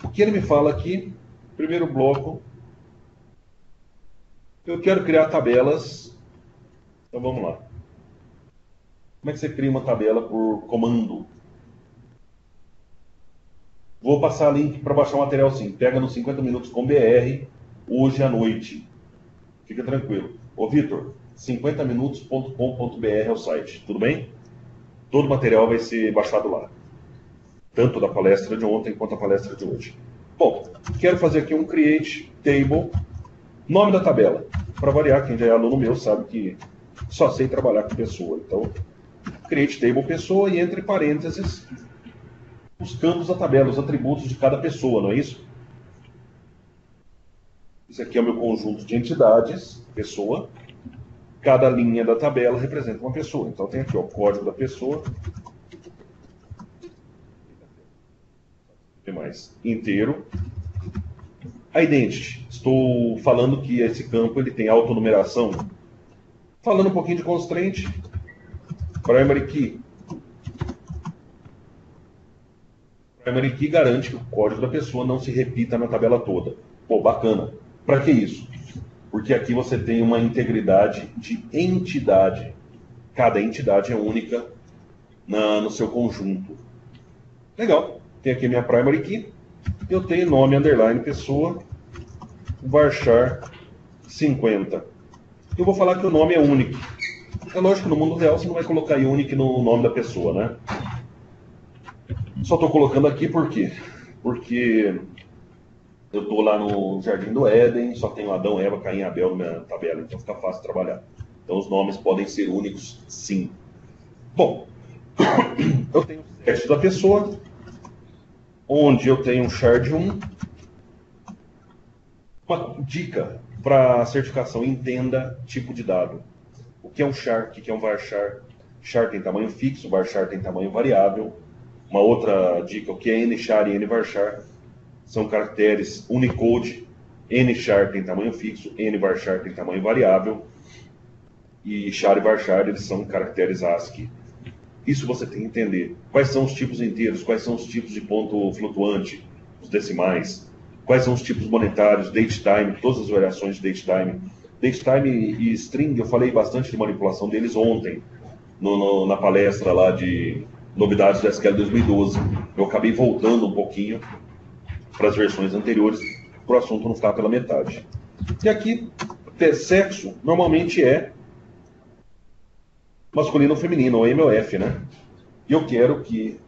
O que ele me fala aqui? Primeiro bloco. Eu quero criar tabelas. Então vamos lá. Como é que você cria uma tabela por comando? Vou passar link para baixar o material sim. Pega nos 50 minutos com BR hoje à noite. Fica tranquilo. Ô Vitor, 50minutos.com.br é o site, tudo bem? Todo o material vai ser baixado lá. Tanto da palestra de ontem quanto a palestra de hoje. Bom, quero fazer aqui um create table. Nome da tabela. Para variar, quem já é aluno meu sabe que só sei trabalhar com pessoa. Então, create table pessoa e entre parênteses os campos da tabela, os atributos de cada pessoa, não é isso? Esse aqui é o meu conjunto de entidades, pessoa. Cada linha da tabela representa uma pessoa. Então tem aqui ó, o código da pessoa. Mais inteiro. A identity. Estou falando que esse campo ele tem autonumeração. Falando um pouquinho de constraint. Primary key. Primary key garante que o código da pessoa não se repita na tabela toda. Pô, bacana. Para que isso? Porque aqui você tem uma integridade de entidade. Cada entidade é única no seu conjunto. Legal. Tem aqui a minha primary key. Eu tenho nome, underline, pessoa, varchar 50. Eu vou falar que o nome é único. É lógico que no mundo real você não vai colocar unique no nome da pessoa, né? Só estou colocando aqui por quê? Porque eu estou lá no Jardim do Éden, só tenho Adão, Eva, Caim e Abel na minha tabela, então fica fácil de trabalhar. Então os nomes podem ser únicos, sim. Bom, eu tenho o sexo da pessoa, onde eu tenho um shard 1. Uma dica para certificação, entenda tipo de dado. O que é um char, o que é um varchar? Char tem tamanho fixo, varchar tem tamanho variável. Uma outra dica, o que é nchar e nvarchar? São caracteres Unicode. Nchar tem tamanho fixo, nvarchar tem tamanho variável. E char e varchar, eles são caracteres ASCII. Isso você tem que entender. Quais são os tipos inteiros, quais são os tipos de ponto flutuante, os decimais, quais são os tipos monetários, datetime, todas as variações de datetime. Datetime e string, eu falei bastante de manipulação deles ontem, na palestra lá de novidades do SQL 2012. Eu acabei voltando um pouquinho para as versões anteriores, para o assunto não ficar pela metade. E aqui, sexo normalmente é masculino ou feminino, ou M ou F, né? E eu quero que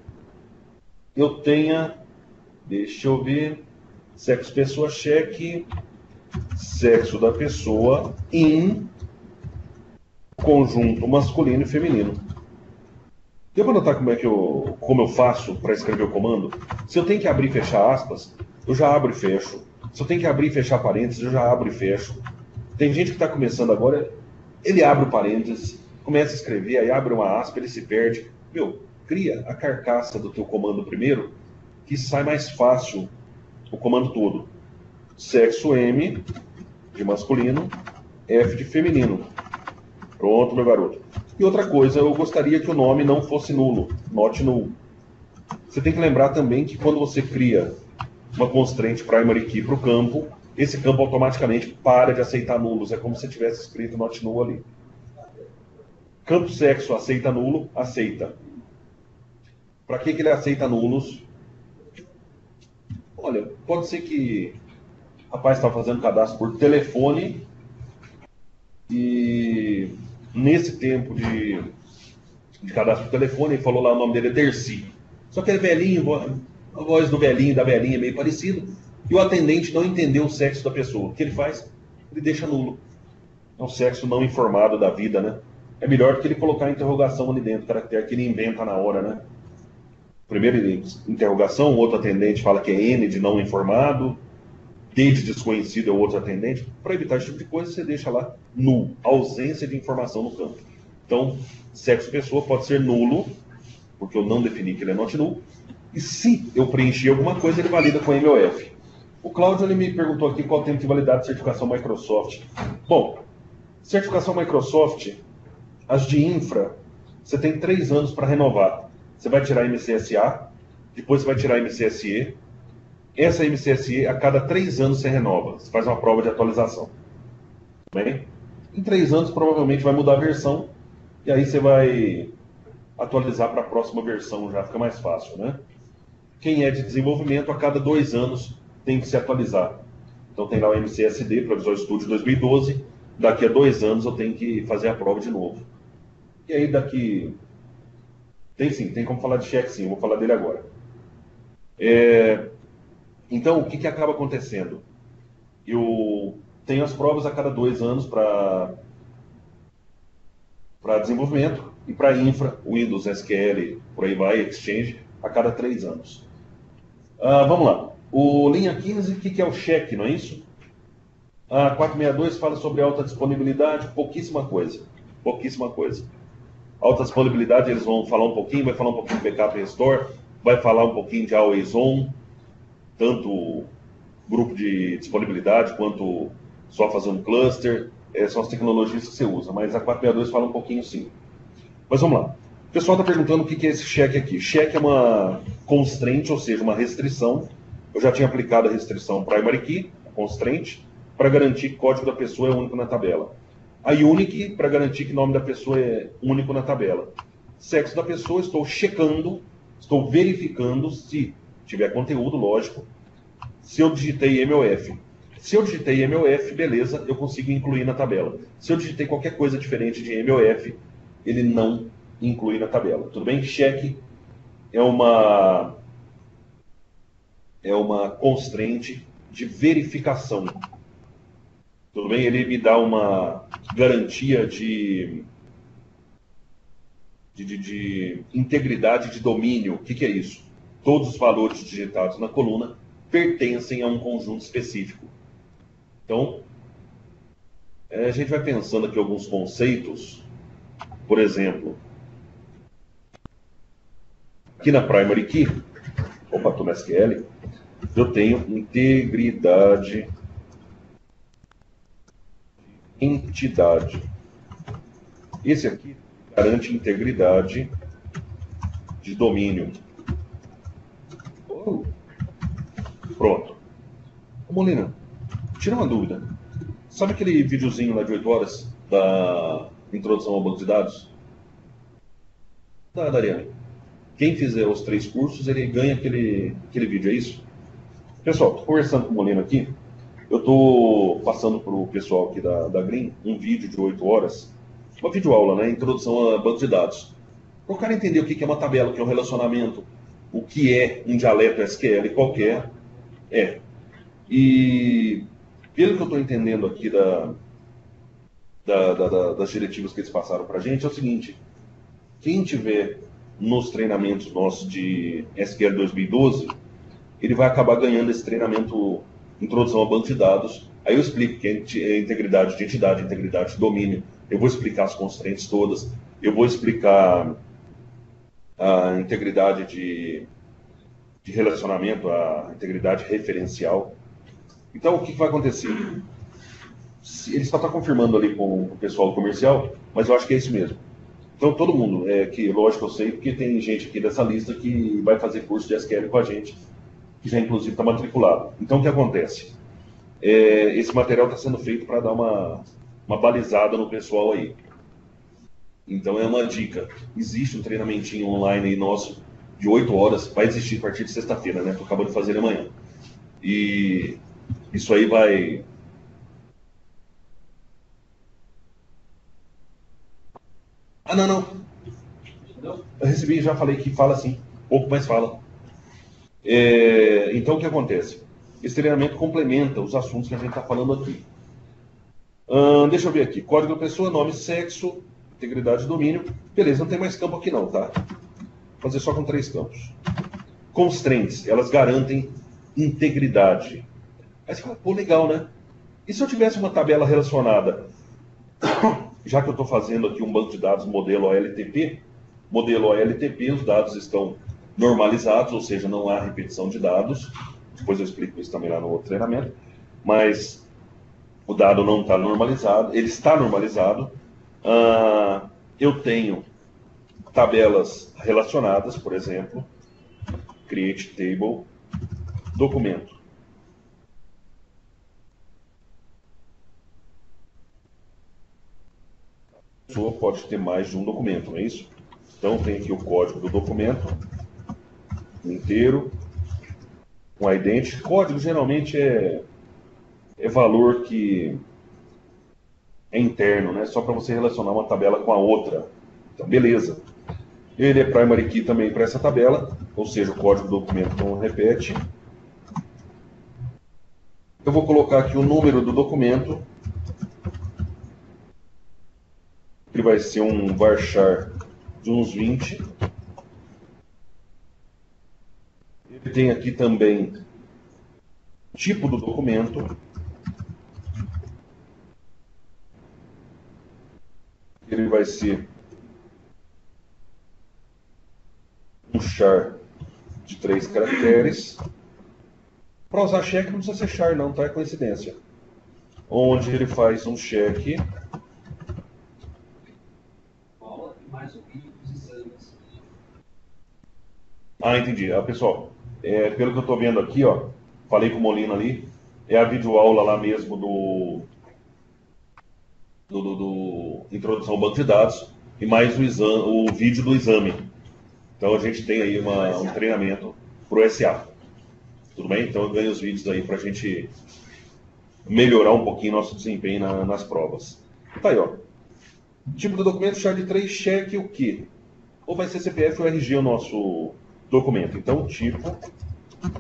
eu tenha, deixa eu ver, sexo pessoa cheque, sexo da pessoa em conjunto masculino e feminino. Deu para notar como eu faço para escrever o comando? Se eu tenho que abrir e fechar aspas, eu já abro e fecho. Se eu tenho que abrir e fechar parênteses, eu já abro e fecho. Tem gente que está começando agora, ele abre o parênteses, começa a escrever, aí abre uma aspa, ele se perde. Meu, cria a carcaça do teu comando primeiro, que sai mais fácil o comando todo. Sexo M de masculino, F de feminino. Pronto, meu garoto. E outra coisa, eu gostaria que o nome não fosse nulo, not null. Você tem que lembrar também que quando você cria uma constraint primary key para o campo, esse campo automaticamente para de aceitar nulos. É como se tivesse escrito not null ali. Campo sexo aceita nulo? Aceita. Para que ele aceita nulos? Olha, pode ser que o rapaz está fazendo cadastro por telefone e nesse tempo de cadastro por telefone ele falou lá o nome dele é Dercy. Só que ele é velhinho, a voz do velhinho e da velhinha é meio parecido e o atendente não entendeu o sexo da pessoa. O que ele faz? Ele deixa nulo. É um sexo não informado da vida, né? é melhor do que ele colocar a interrogação ali dentro, caractere que ele inventa na hora, né? Primeiro interrogação, o outro atendente fala que é N de não informado, D de desconhecido é o outro atendente. Para evitar esse tipo de coisa, você deixa lá null, ausência de informação no campo. Então, sexo pessoa pode ser nulo, porque eu não defini que ele é not null, e se eu preencher alguma coisa, ele valida com M ou F. O Cláudio ele me perguntou aqui qual o tempo de validade de certificação Microsoft. Bom, certificação Microsoft, as de infra, você tem 3 anos para renovar. Você vai tirar MCSA, depois você vai tirar MCSE. Essa MCSE, a cada 3 anos você renova. Você faz uma prova de atualização. Bem? Em 3 anos, provavelmente vai mudar a versão, e aí você vai atualizar para a próxima versão, já fica mais fácil, né? Quem é de desenvolvimento, a cada 2 anos tem que se atualizar. Então tem lá o MCSD, para Visual Studio 2012, daqui a 2 anos eu tenho que fazer a prova de novo. E aí daqui... Tem como falar de cheque sim, eu vou falar dele agora. Então, o que acaba acontecendo? Eu tenho as provas a cada 2 anos para desenvolvimento e para infra, Windows, SQL, por aí vai, Exchange, a cada 3 anos. Vamos lá. O linha 15, o que é o cheque, não é isso? A 462 fala sobre alta disponibilidade, pouquíssima coisa. Pouquíssima coisa. Alta disponibilidade, eles vão falar um pouquinho, vai falar um pouquinho de backup e restore, vai falar um pouquinho de always on, tanto grupo de disponibilidade quanto só fazer um cluster, são as tecnologias que você usa, mas a 462 fala um pouquinho sim. Mas vamos lá. O pessoal está perguntando o que é esse cheque aqui. Cheque é uma constraint, ou seja, uma restrição. Eu já tinha aplicado a restrição primary key, a constraint, para garantir que o código da pessoa é único na tabela. A unique, para garantir que o nome da pessoa é único na tabela. Sexo da pessoa, estou checando, estou verificando se tiver conteúdo, lógico, se eu digitei M ou F. Se eu digitei M ou F, beleza, eu consigo incluir na tabela. Se eu digitei qualquer coisa diferente de M ou F, ele não inclui na tabela. Tudo bem? Check é uma constraint de verificação. Tudo bem? Ele me dá uma garantia de integridade de domínio. O que é isso? Todos os valores digitados na coluna pertencem a um conjunto específico. Então, a gente vai pensando aqui alguns conceitos. Por exemplo, aqui na primary key, estou no SQL, eu tenho integridade, entidade. Esse aqui garante integridade de domínio. Pronto. Molina, tira uma dúvida. Sabe aquele videozinho lá de 8 horas da introdução ao banco de dados? Da Ariane. Quem fizer os 3 cursos, ele ganha aquele vídeo, é isso? Pessoal, estou conversando com o Molina aqui. Eu estou passando para o pessoal aqui da Green um vídeo de 8 horas, uma videoaula, né? Introdução a banco de dados. Para o cara entender o que é uma tabela, o que é um relacionamento, o que é um dialeto SQL qualquer. E pelo que eu estou entendendo aqui das diretivas que eles passaram para a gente, é o seguinte: quem tiver nos treinamentos nossos de SQL 2012, ele vai acabar ganhando esse treinamento introdução ao banco de dados. Aí eu explico que é integridade de entidade, integridade de domínio. Eu vou explicar as constraints todas. Eu vou explicar a integridade de relacionamento, a integridade referencial. Então, o que vai acontecer? Ele só está confirmando ali com o pessoal do comercial, mas eu acho que é isso mesmo. Então, todo mundo, que lógico eu sei, porque tem gente aqui dessa lista que vai fazer curso de SQL com a gente, que já inclusive está matriculado. Então, o que acontece? Esse material está sendo feito para dar uma balizada no pessoal aí. Então, é uma dica. Existe um treinamentinho online aí nosso de 8 horas, vai existir a partir de sexta-feira, né? Estou acabando de fazer ele amanhã. E isso aí vai... Não. Eu recebi, já falei que fala assim, pouco, mas fala. Então, o que acontece? Esse treinamento complementa os assuntos que a gente está falando aqui. Deixa eu ver aqui. Código da pessoa, nome, sexo, integridade de domínio. Beleza, não tem mais campo aqui não, tá? Vou fazer só com 3 campos. Constraints, elas garantem integridade. Aí você fala, pô, legal, né? E se eu tivesse uma tabela relacionada, já que eu estou fazendo aqui um banco de dados modelo OLTP, os dados estão normalizados, ou seja, não há repetição de dados. Depois eu explico isso também lá no outro treinamento. Mas o dado não está normalizado, ele está normalizado. Eu tenho tabelas relacionadas, por exemplo, create table, documento. A pessoa pode ter mais de um documento, não é isso? Então tem aqui o código do documento inteiro, com a identity. Código geralmente é valor que é interno, né? Só para você relacionar uma tabela com a outra. Então, beleza. Ele é primary key também para essa tabela, ou seja, o código do documento não repete. Eu vou colocar aqui o número do documento. Ele vai ser um varchar de uns 20. Ele tem aqui também o tipo do documento. Ele vai ser um char de 3 caracteres. Para usar check não precisa ser char não, tá? É coincidência. Onde ele faz um check. Ah, entendi. Pessoal, pelo que eu estou vendo aqui, ó, falei com o Molina ali, é a videoaula lá mesmo do Introdução ao Banco de Dados e mais o vídeo do exame. Então a gente tem aí um treinamento para o SA. Tudo bem? Então eu ganho os vídeos aí para a gente melhorar um pouquinho nosso desempenho nas provas. Tá aí, ó. Tipo do documento, char de 3, cheque o quê? Ou vai ser CPF ou RG o nosso documento. Então, tipo,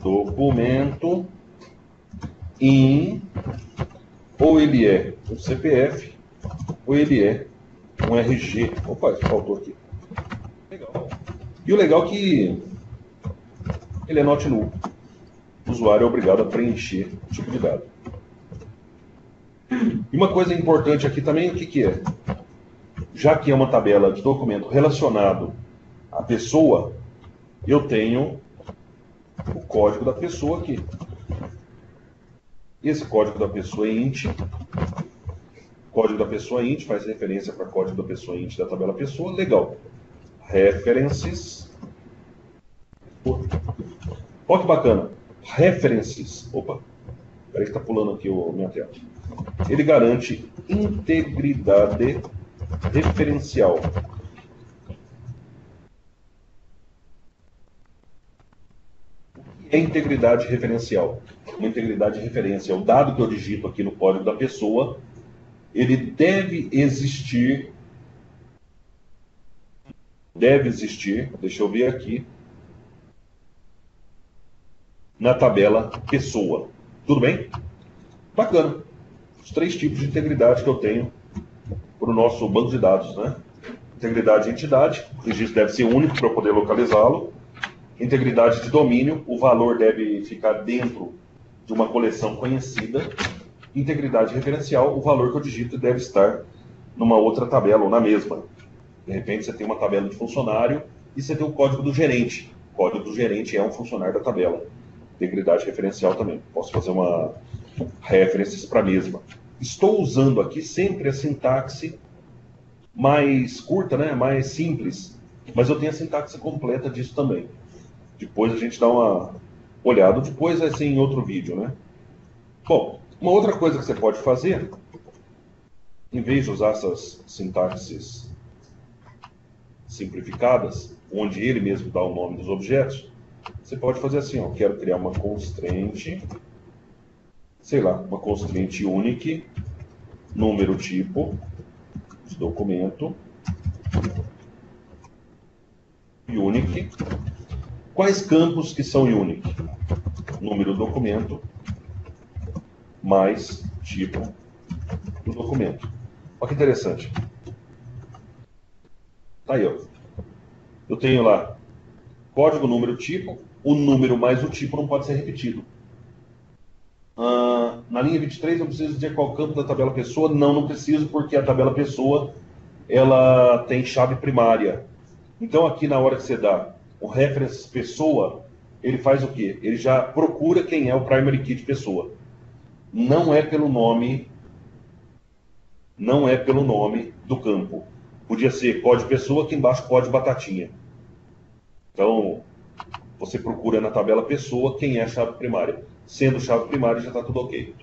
documento ou ele é um CPF, ou ele é um RG. Opa, faltou aqui. Legal. E o legal é que ele é not null. O usuário é obrigado a preencher o tipo de dado. E uma coisa importante aqui também, o que é? Já que é uma tabela de documento relacionado à pessoa, eu tenho o código da pessoa aqui. Esse código da pessoa é int. Código da pessoa int faz referência para código da pessoa int da tabela pessoa. Legal. References. Olha que bacana. References. Opa. Peraí que está pulando aqui minha tela. Ele garante integridade referencial. O que é integridade referencial? Uma integridade de referência. O dado que eu digito aqui no código da pessoa, ele deve existir, deixa eu ver aqui, na tabela pessoa. Tudo bem? Bacana. Os 3 tipos de integridade que eu tenho para o nosso banco de dados, né? Integridade de entidade, o registro deve ser único para eu poder localizá-lo. Integridade de domínio, o valor deve ficar dentro de uma coleção conhecida. Integridade referencial, o valor que eu digito deve estar numa outra tabela ou na mesma. De repente você tem uma tabela de funcionário e você tem o código do gerente. O código do gerente é um funcionário da tabela. Integridade referencial também. Posso fazer uma referência para a mesma. Estou usando aqui sempre a sintaxe mais curta, né? Mais simples. Mas eu tenho a sintaxe completa disso também. Depois a gente dá uma olhada. Depois vai ser em outro vídeo, né? Bom, uma outra coisa que você pode fazer, em vez de usar essas sintaxes simplificadas, onde ele mesmo dá o nome dos objetos, você pode fazer assim, ó, quero criar uma constraint, sei lá, uma constraint unique, número tipo, de documento, unique. Quais campos que são unique? Número do documento, mais tipo do documento. Olha que interessante. Tá aí, ó. Eu tenho lá código, número, tipo. O número mais o tipo não pode ser repetido. Na linha 23, eu preciso dizer qual campo da tabela pessoa? Não, não preciso, porque a tabela pessoa ela tem chave primária. Então, aqui na hora que você dá o reference pessoa, ele faz o quê? Ele já procura quem é o primary key de pessoa. Não é pelo nome, não é pelo nome do campo. Podia ser código pessoa, aqui embaixo código batatinha. Então, você procura na tabela pessoa quem é a chave primária. Sendo chave primária, já está tudo ok.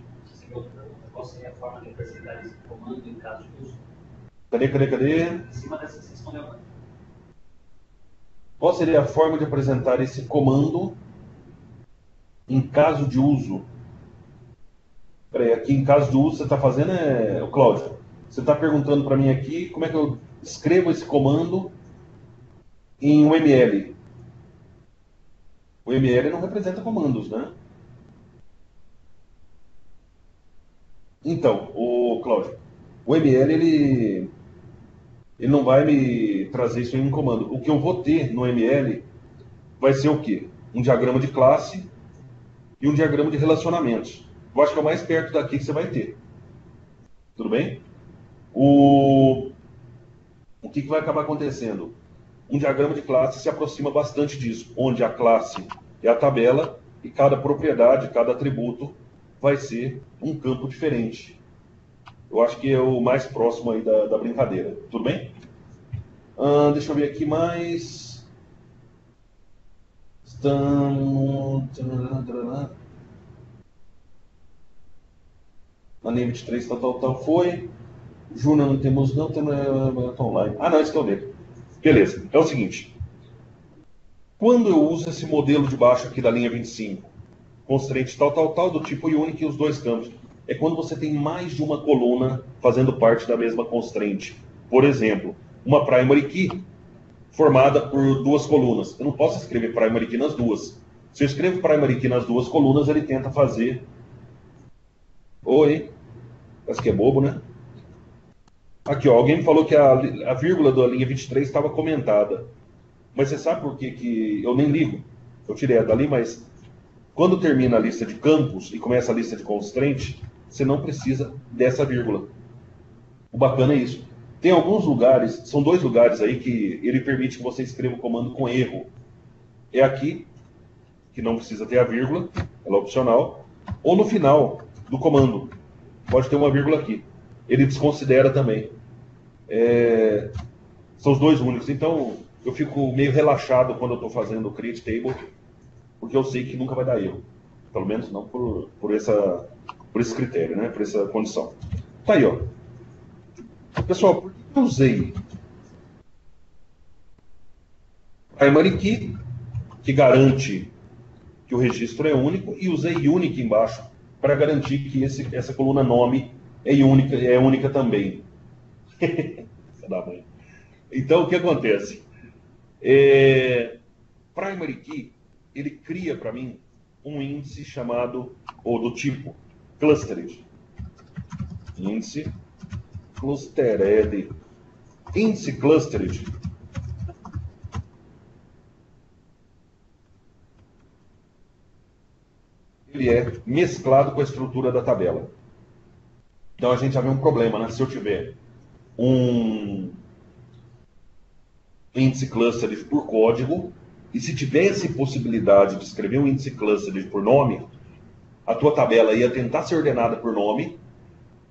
Qual seria a forma de apresentar esse comando em caso de uso? Cadê? Em cima dessa você respondeu agora. Qual seria a forma de apresentar esse comando em caso de uso? Peraí, aqui em caso de uso você está fazendo, o Cláudio, você está perguntando para mim aqui como é que eu escrevo esse comando em UML. O ML não representa comandos, né? Então, o Cláudio, o ML ele não vai me trazer isso em um comando. O que eu vou ter no ML vai ser o quê? Um diagrama de classe e um diagrama de relacionamentos. Eu acho que é o mais perto daqui que você vai ter. Tudo bem? O que vai acabar acontecendo? Um diagrama de classe se aproxima bastante disso, onde a classe é a tabela e cada propriedade, cada atributo vai ser um campo diferente. Eu acho que é o mais próximo aí da brincadeira. Tudo bem? Deixa eu ver aqui mais. Estamos. Anime 23, tal, foi. Júnior não temos, não, temos online. Ah, não, esse que eu ver. Beleza, é o seguinte. Quando eu uso esse modelo de baixo aqui da linha 25, constraint tal, do tipo unique e os dois campos, é quando você tem mais de uma coluna fazendo parte da mesma constraint. Por exemplo, uma primary key formada por duas colunas. Eu não posso escrever primary key nas duas. Se eu escrevo primary key nas duas colunas, ele tenta fazer... Oi, parece que é bobo, né? Aqui, ó, alguém me falou que a vírgula da linha 23 estava comentada. Mas você sabe por que eu nem ligo? Eu tirei ela dali, mas quando termina a lista de campos e começa a lista de constraint, você não precisa dessa vírgula. O bacana é isso. Tem alguns lugares, são dois lugares aí que ele permite que você escreva o comando com erro. É aqui, que não precisa ter a vírgula, ela é opcional, ou no final do comando. Pode ter uma vírgula aqui. Ele desconsidera também. São os dois únicos. Então, eu fico meio relaxado quando eu estou fazendo o create table, porque eu sei que nunca vai dar erro. Pelo menos não por esse critério, né? Por essa condição. Tá aí, ó. Pessoal, por que eu usei primary key, que garante que o registro é único, e usei unique embaixo para garantir que essa coluna nome é única também. Então, o que acontece? Primary key, ele cria para mim um índice chamado, ou do tipo, clustered. Índice clustered. Índice clustered ele é mesclado com a estrutura da tabela. Então a gente já vê um problema, né? Se eu tiver um índice clustered por código, e se tivesse possibilidade de escrever um índice clustered por nome, a tua tabela ia tentar ser ordenada por nome,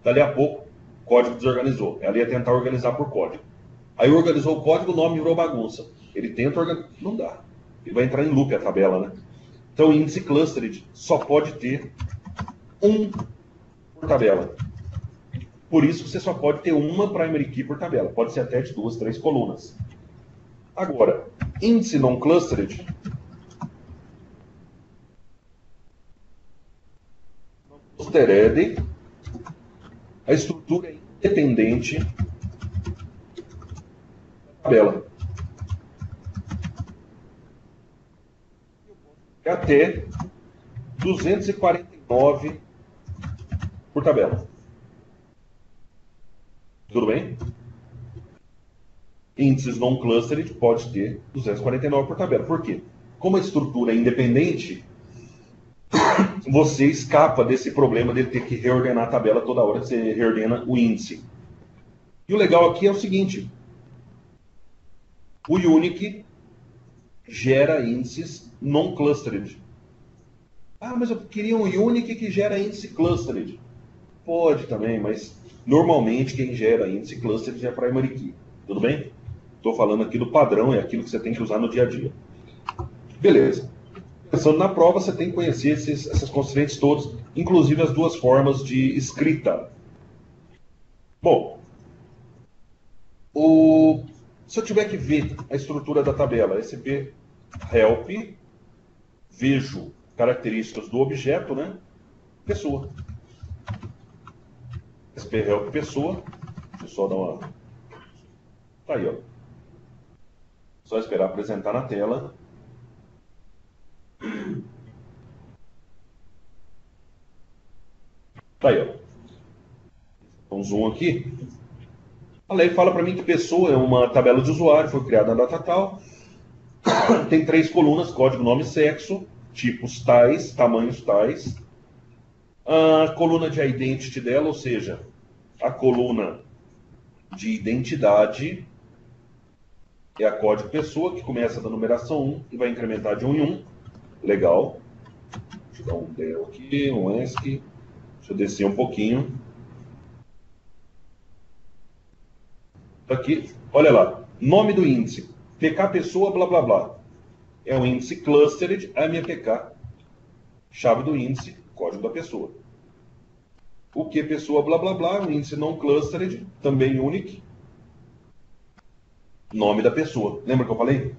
dali a pouco o código desorganizou. Ela ia tentar organizar por código. Aí organizou o código, o nome virou bagunça. Ele tenta organizar, não dá. Ele vai entrar em loop a tabela, né? Então, índice clustered só pode ter um por tabela. Por isso, você só pode ter uma primary key por tabela. Pode ser até de 2, 3 colunas. Agora, índice non clustered, clustered, a estrutura é independente da tabela. É até 249 por tabela. Tudo bem? índices non-clustered pode ter 249 por tabela. Por quê? Como a estrutura é independente, você escapa desse problema de ter que reordenar a tabela toda hora que você reordena o índice. E o legal aqui é o seguinte, o Unique gera índices non-clustered. Ah, mas eu queria um Unique que gera índice clustered. Pode também, mas normalmente quem gera índice clustered é a primary key. Tudo bem? Estou falando aqui do padrão, é aquilo que você tem que usar no dia a dia. Beleza. Pensando na prova, você tem que conhecer essas constraints todas, inclusive as duas formas de escrita. Bom, se eu tiver que ver a estrutura da tabela, SP help, vejo características do objeto, né? Pessoa. SP help pessoa. Deixa eu só dar uma... Tá aí, ó. Só esperar apresentar na tela. Tá aí, ó. Um zoom aqui. A lei fala para mim que pessoa é uma tabela de usuário, foi criada na data tal. Tem 3 colunas, código, nome e sexo, tipos tais, tamanhos tais. A coluna de identity dela, ou seja, a coluna de identidade é a código pessoa, que começa da numeração 1 e vai incrementar de 1 em 1. Legal. Deixa eu dar um del aqui, um ESC. Deixa eu descer um pouquinho. Aqui, olha lá. Nome do índice. PK pessoa, blá, blá, blá. É o índice clustered, a minha PK. Chave do índice, código da pessoa. O que pessoa, blá, blá, blá. O índice não clustered, também unique. Nome da pessoa. Lembra que eu falei?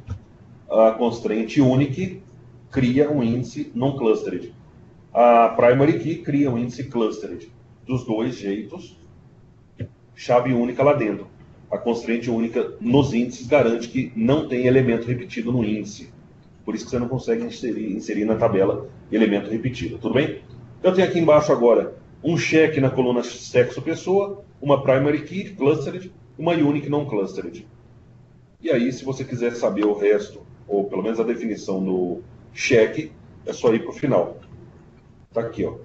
A constraint unique cria um índice não clustered. A primary key cria um índice clustered. Dos dois jeitos, chave única lá dentro. A constraint única nos índices garante que não tem elemento repetido no índice. Por isso que você não consegue inserir na tabela elemento repetido. Tudo bem? Eu tenho aqui embaixo agora um check na coluna sexo pessoa, uma primary key clustered, uma unique não clustered. E aí, se você quiser saber o resto, ou pelo menos a definição do check, é só ir para o final. Está aqui, ó.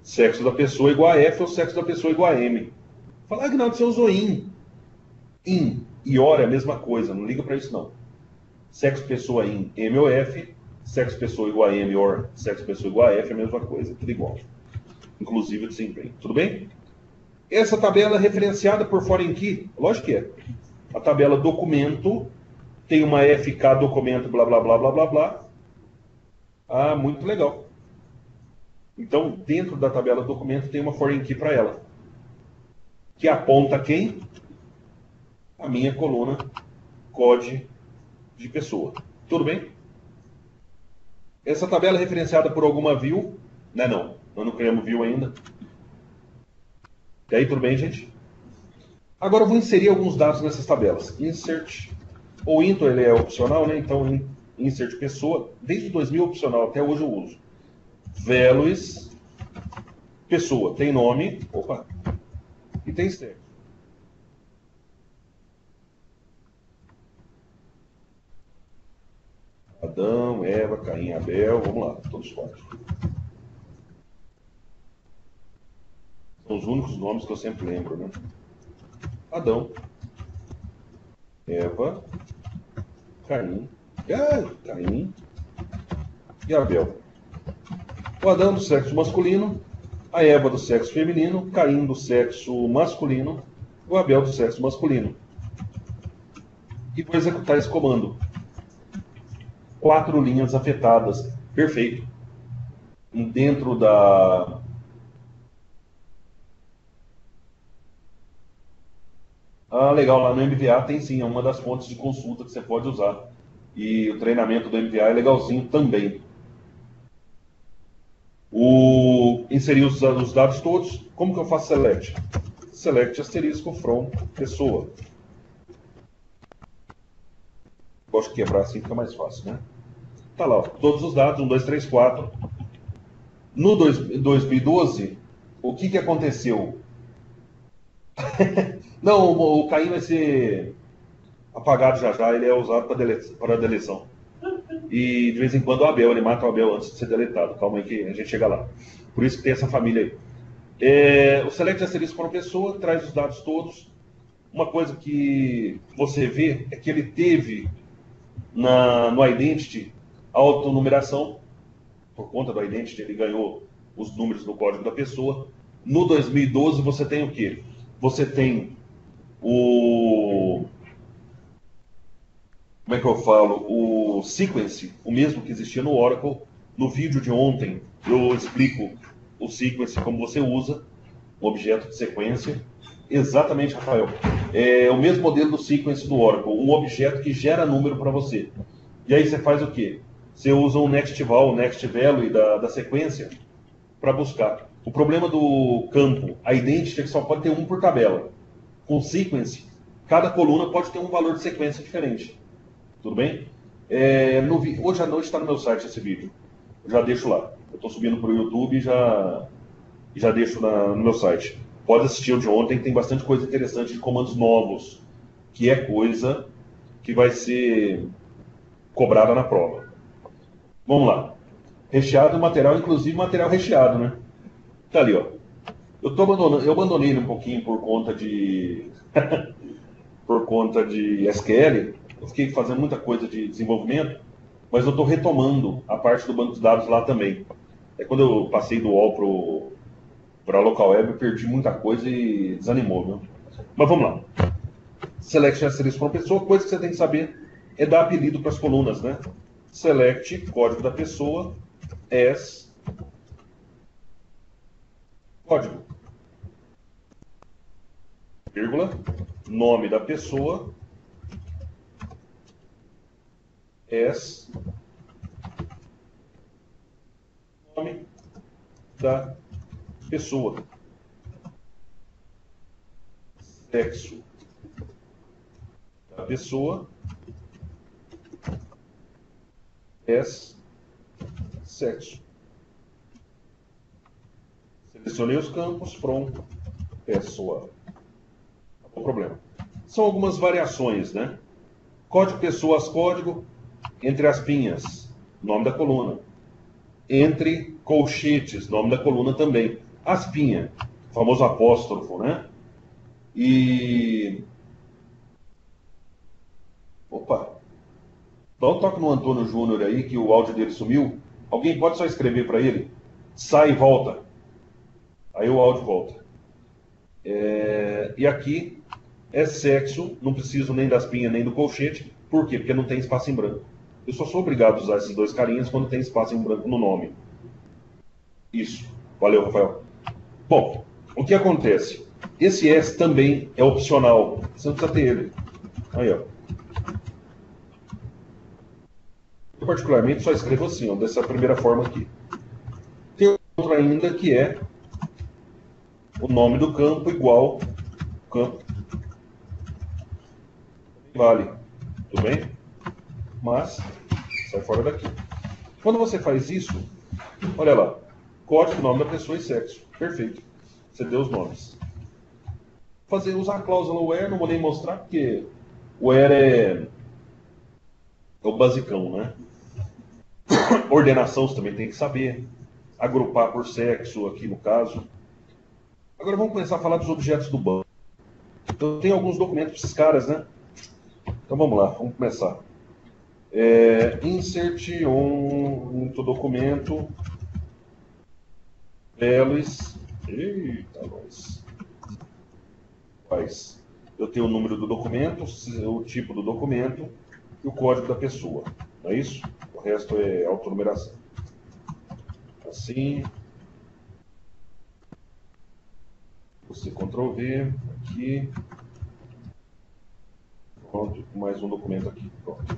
Sexo da pessoa igual a F ou sexo da pessoa igual a M. Fala, Agnaldo, você usou in. In e or é a mesma coisa, não liga para isso não. Sexo pessoa in, M ou F, sexo pessoa igual a M or sexo pessoa igual a F é a mesma coisa, tudo igual. Inclusive o desempenho. Tudo bem? Essa tabela é referenciada por foreign key? Lógico que é. A tabela documento tem uma FK documento blá blá blá blá blá blá. Ah, muito legal. Então, dentro da tabela documento tem uma foreign key para ela. Que aponta quem? A minha coluna code de pessoa. Tudo bem? Essa tabela é referenciada por alguma view? Não. Nós não criamos view ainda. E aí, tudo bem, gente? Agora eu vou inserir alguns dados nessas tabelas. Insert. O into ele é opcional, né? Então, insert pessoa. Desde 2000 opcional, até hoje eu uso. Values. Pessoa. Tem nome. Opa. E tem sexo. Adão, Eva, Caim, Abel. Vamos lá. Todos quatro. São os únicos nomes que eu sempre lembro, né? Adão, Eva, Caim e Abel. O Adão do sexo masculino, a Eva do sexo feminino, Caim do sexo masculino, o Abel do sexo masculino. E vou executar esse comando. 4 linhas afetadas. Perfeito. Dentro da... Ah, legal, lá no MVA tem sim, é uma das fontes de consulta que você pode usar. E o treinamento do MVA é legalzinho também. Inserir os dados todos, como que eu faço select? Select asterisco from pessoa. Gosto de quebrar assim, fica mais fácil, né? Tá lá, ó, todos os dados, 1, 2, 3, 4. No 2012, o que aconteceu? Não, o Caim vai ser apagado já já, ele é usado para deleção. E de vez em quando o Abel, ele mata o Abel antes de ser deletado. Calma aí que a gente chega lá. Por isso que tem essa família aí. O select asterisco para uma pessoa traz os dados todos. Uma coisa que você vê é que ele teve no Identity autonumeração. Por conta do Identity, ele ganhou os números do código da pessoa. No 2012, você tem o quê? Você tem o... Como é que eu falo? O sequence, o mesmo que existia no Oracle. No vídeo de ontem, eu explico o sequence, como você usa, um objeto de sequência. Exatamente, Rafael. É o mesmo modelo do sequence do Oracle, um objeto que gera número para você. E aí você faz o quê? Você usa um nextval, o next value da sequência para buscar. O problema do campo, a identity, é que só pode ter um por tabela. Com sequence, cada coluna pode ter um valor de sequência diferente. Tudo bem? Hoje à noite está no meu site esse vídeo. Eu já deixo lá. Eu estou subindo para o YouTube e já deixo no meu site. Pode assistir o de ontem, tem bastante coisa interessante de comandos novos, que é coisa que vai ser cobrada na prova. Vamos lá. Recheado material, inclusive material recheado, né? Tá ali, ó. Eu abandonei ele um pouquinho por conta de por conta de SQL. Eu fiquei fazendo muita coisa de desenvolvimento, mas eu estou retomando a parte do banco de dados lá também. Quando eu passei do UOL para a local web, eu perdi muita coisa e desanimou, viu? Mas vamos lá. Select asterisco para uma pessoa, coisa que você tem que saber é dar apelido para as colunas, né? Select, código da pessoa, as, código, vírgula, nome da pessoa, as, nome da pessoa, sexo da pessoa, as, sexo. Selecionei os campos, pronto, pessoa. Não tem problema. São algumas variações, né? Código pessoas, código, entre aspinhas, nome da coluna. Entre colchetes, nome da coluna também. Aspinha, famoso apóstrofo, né? E... Opa! Dá um toque no Antônio Júnior aí, que o áudio dele sumiu. Alguém pode só escrever para ele? Sai e volta. Aí o áudio volta. E aqui é sexo, não preciso nem da aspinha nem do colchete. Por quê? Porque não tem espaço em branco. Eu só sou obrigado a usar esses dois carinhas quando tem espaço em branco no nome. Isso. Valeu, Rafael. Bom, o que acontece? Esse S também é opcional. Você não precisa ter ele. Aí, ó. Eu, particularmente, só escrevo assim, ó, dessa primeira forma aqui. Tem outra ainda que é o nome do campo igual campo. Vale. Tudo bem? Mas, sai fora daqui. Quando você faz isso, olha lá. Código, nome da pessoa e sexo. Perfeito. Você deu os nomes. Usar a cláusula where, não vou nem mostrar, porque o where é o basicão, né? Ordenação você também tem que saber. Agrupar por sexo, aqui no caso. Agora vamos começar a falar dos objetos do banco. Então tem alguns documentos para esses caras, né? Então vamos lá, vamos começar. Insert on documento. Values. Eita, nós. Eu tenho o número do documento, o tipo do documento e o código da pessoa. Não é isso? O resto é autonumeração. Assim. Você Ctrl V aqui. Pronto, mais um documento aqui. Pronto.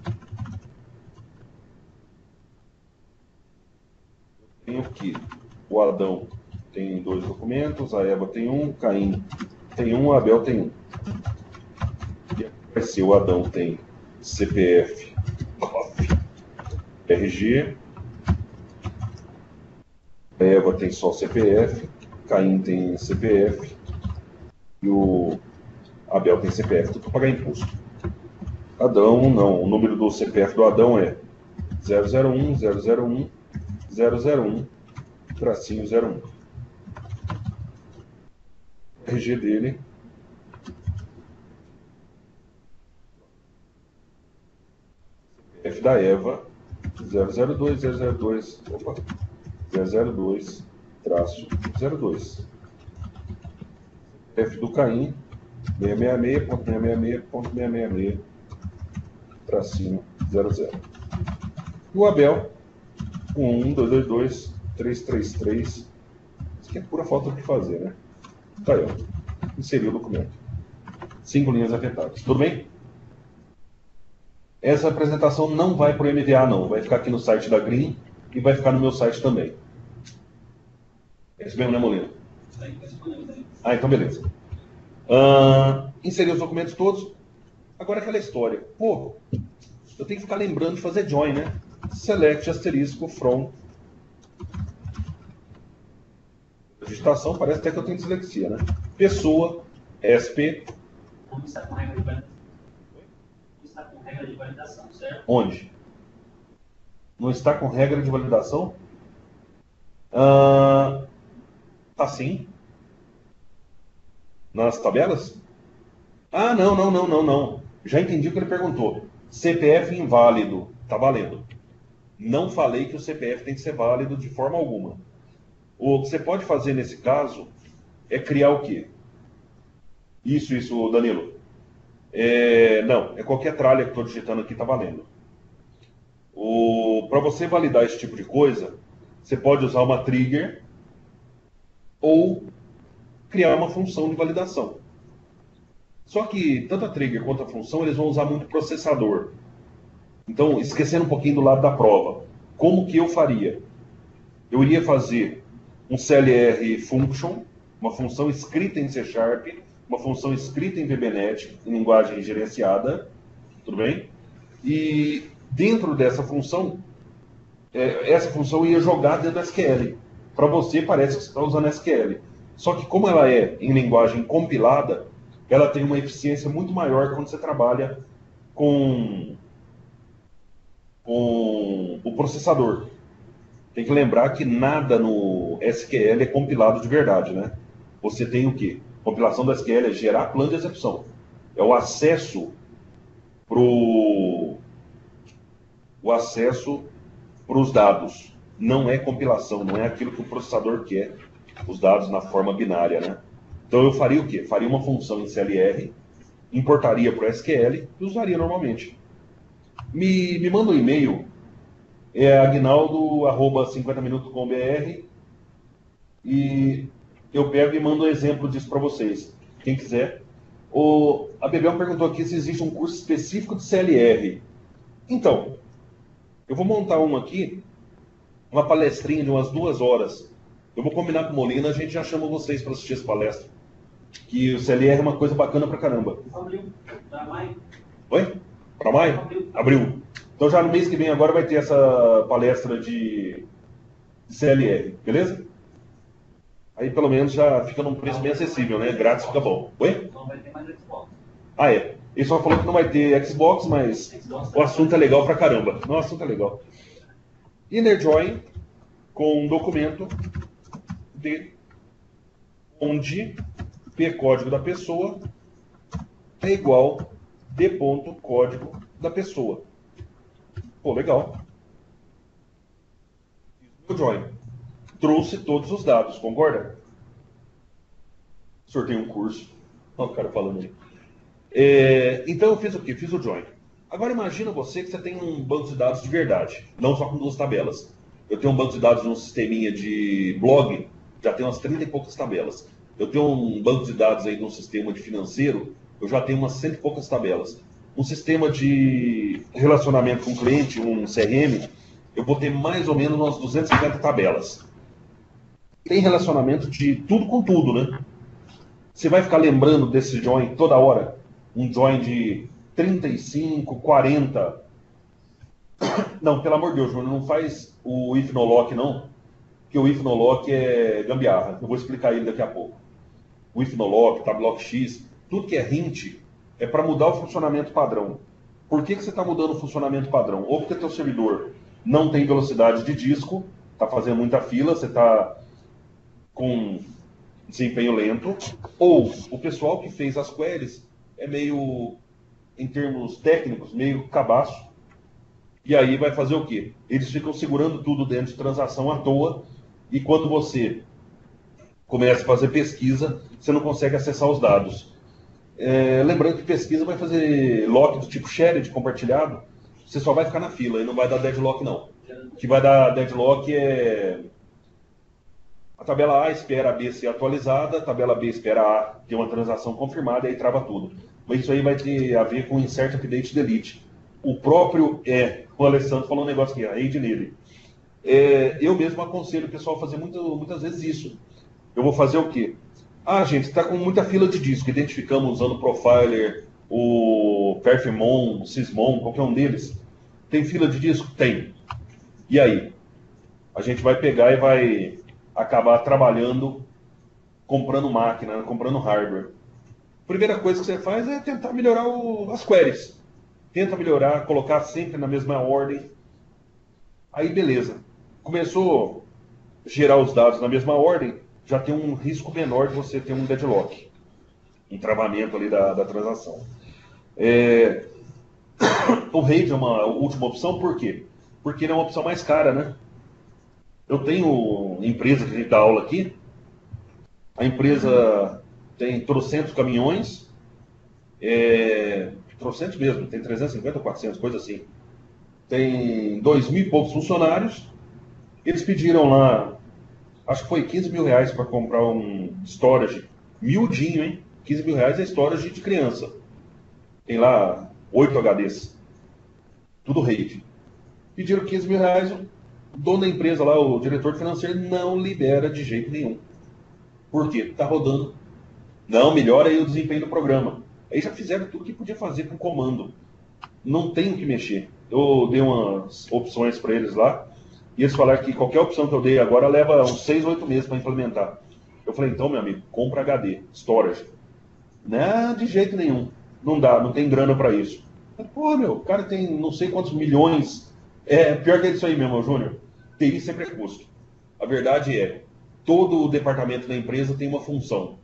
Eu tenho aqui o Adão tem 2 documentos, a Eva tem um, Caim tem um, Abel tem um. E vai ser o Adão tem CPF, RG, a Eva tem só CPF, Caim tem CPF e o Abel tem CPF, tudo para pagar imposto. Adão, não. O número do CPF do Adão é 001 001 001 tracinho 01. O RG dele CPF da Eva 002 002 opa 002 traço 02. CPF do Caim 666.666.666 tracinho 00. E o Abel, 11222-333. Isso aqui é pura falta do que fazer, né? Tá aí, ó. Inseriu o documento. 5 linhas afetadas. Tudo bem? Essa apresentação não vai para o MVA, não. Vai ficar aqui no site da Green e vai ficar no meu site também. É isso mesmo, né, Molina? Ah, então beleza. Inseri os documentos todos. Agora aquela história. Pô, eu tenho que ficar lembrando de fazer join, né? Select asterisco from. A digitação parece até que eu tenho dislexia, né? Pessoa, SP. Não está com regra de validação. Não está com regra de validação, certo? Onde? Não está com regra de validação? Tá sim. Nas tabelas? Ah, não. Já entendi o que ele perguntou. CPF inválido. Tá valendo. Não falei que o CPF tem que ser válido de forma alguma. O que você pode fazer nesse caso é criar o quê? Isso, Danilo. Não, é qualquer tralha que estou digitando aqui, tá valendo. Para você validar esse tipo de coisa, você pode usar uma trigger ou criar uma função de validação. Só que tanto a trigger quanto a função, eles vão usar muito processador. Então, esquecendo um pouquinho do lado da prova, como que eu faria? Eu iria fazer um CLR function, uma função escrita em C#, uma função escrita em VBNet, em linguagem gerenciada, tudo bem? E dentro dessa função, essa função ia jogar dentro do SQL. Para você, parece que você está usando SQL. Só que como ela é em linguagem compilada, ela tem uma eficiência muito maior quando você trabalha com o processador. Tem que lembrar que nada no SQL é compilado de verdade, né? Você tem o quê? Compilação do SQL é gerar plano de execução. É o acesso para os dados. Não é compilação, não é aquilo que o processador quer, os dados na forma binária, né? Então eu faria o quê? Faria uma função em CLR, importaria para o SQL e usaria normalmente. Me manda um e-mail, aguinaldo@50minutos.com.br, e eu pego e mando um exemplo disso para vocês. Quem quiser. A Bebel perguntou aqui se existe um curso específico de CLR. Então, eu vou montar aqui, uma palestrinha de umas 2 horas. Eu vou combinar com o Molina, a gente já chama vocês para assistir essa palestra. Que o CLR é uma coisa bacana pra caramba. Abril, para maio. Oi? Para maio? Abril. Então já no mês que vem agora vai ter essa palestra de CLR, beleza? Aí pelo menos já fica num preço bem acessível, né? Grátis fica bom. Oi? Não vai ter mais Xbox. Ah, é. Ele só falou que não vai ter Xbox, mas o assunto é legal pra caramba. Não, o assunto é legal. Inner join com um documento de onde P código da pessoa é igual D ponto código da pessoa. Pô, legal. Fiz o join. Trouxe todos os dados, concorda? Sorteio um curso. Olha o cara falando aí. Então eu fiz o quê? Fiz o join. Agora imagina você que você tem um banco de dados de verdade, não só com 2 tabelas. Eu tenho um banco de dados num sisteminha de blog, já tem umas 30 e poucas tabelas. Eu tenho um banco de dados aí num sistema de financeiro, eu já tenho umas 100 e poucas tabelas. Um sistema de relacionamento com o cliente, um CRM, eu vou ter mais ou menos umas 250 tabelas. Tem relacionamento de tudo com tudo, né? Você vai ficar lembrando desse join toda hora? Um join de 35, 40. Não, pelo amor de Deus, Júnior, não faz o if no lock, não. Porque o if no lock é gambiarra. Eu vou explicar ele daqui a pouco. O if no lock, tablock X, tudo que é hint é para mudar o funcionamento padrão. Por que você está mudando o funcionamento padrão? Ou porque teu servidor não tem velocidade de disco, está fazendo muita fila, você está com desempenho lento, ou o pessoal que fez as queries é meio, em termos técnicos, meio cabaço, e aí vai fazer o quê? Eles ficam segurando tudo dentro de transação à toa, e quando você começa a fazer pesquisa, você não consegue acessar os dados. Lembrando que pesquisa vai fazer lock do tipo shared, compartilhado, você só vai ficar na fila e não vai dar deadlock não. O que vai dar deadlock é a tabela A espera a B ser atualizada, a tabela B espera a ter uma transação confirmada e aí trava tudo. Mas isso aí vai ter a ver com insert update delete. O próprio o Alessandro falou um negócio aqui, a rede nele. Eu mesmo aconselho o pessoal a fazer muitas vezes isso. Eu vou fazer o quê? Gente, está com muita fila de disco. Identificamos usando o Profiler, o Perfimon, o Sysmon, qualquer um deles. Tem fila de disco? Tem. E aí? A gente vai pegar e vai acabar trabalhando, comprando máquina, comprando hardware. Primeira coisa que você faz é tentar melhorar as queries. Tenta melhorar, colocar sempre na mesma ordem. Aí, beleza. Começou a gerar os dados na mesma ordem, já tem um risco menor de você ter um deadlock, um travamento ali da transação. O RAID é uma última opção, por quê? Porque ele é uma opção mais cara, né? Eu tenho empresa que a gente dá aula aqui, a empresa tem trocentos caminhões, trocentos mesmo, tem 350 ou 400, coisa assim. Tem 2.000 e poucos funcionários, eles pediram lá, acho que foi 15 mil reais para comprar um storage, miudinho, hein? 15 mil reais é storage de criança. Tem lá 8 HDs, tudo RAID. Pediram 15 mil reais, o dono da empresa lá, o diretor financeiro, não libera de jeito nenhum. Por quê? Está rodando. Não, melhora aí o desempenho do programa. Aí já fizeram tudo que podia fazer com comando. Não tem o que mexer. Eu dei umas opções para eles lá, e eles falaram que qualquer opção que eu dei agora leva uns 6, 8 meses para implementar. Eu falei, então, meu amigo, compra HD, storage. Não, de jeito nenhum. Não dá, não tem grana para isso. Pô, meu, o cara tem não sei quantos milhões. Pior que é isso aí mesmo, Júnior. TI sempre é custo. A verdade é, todo o departamento da empresa tem uma função.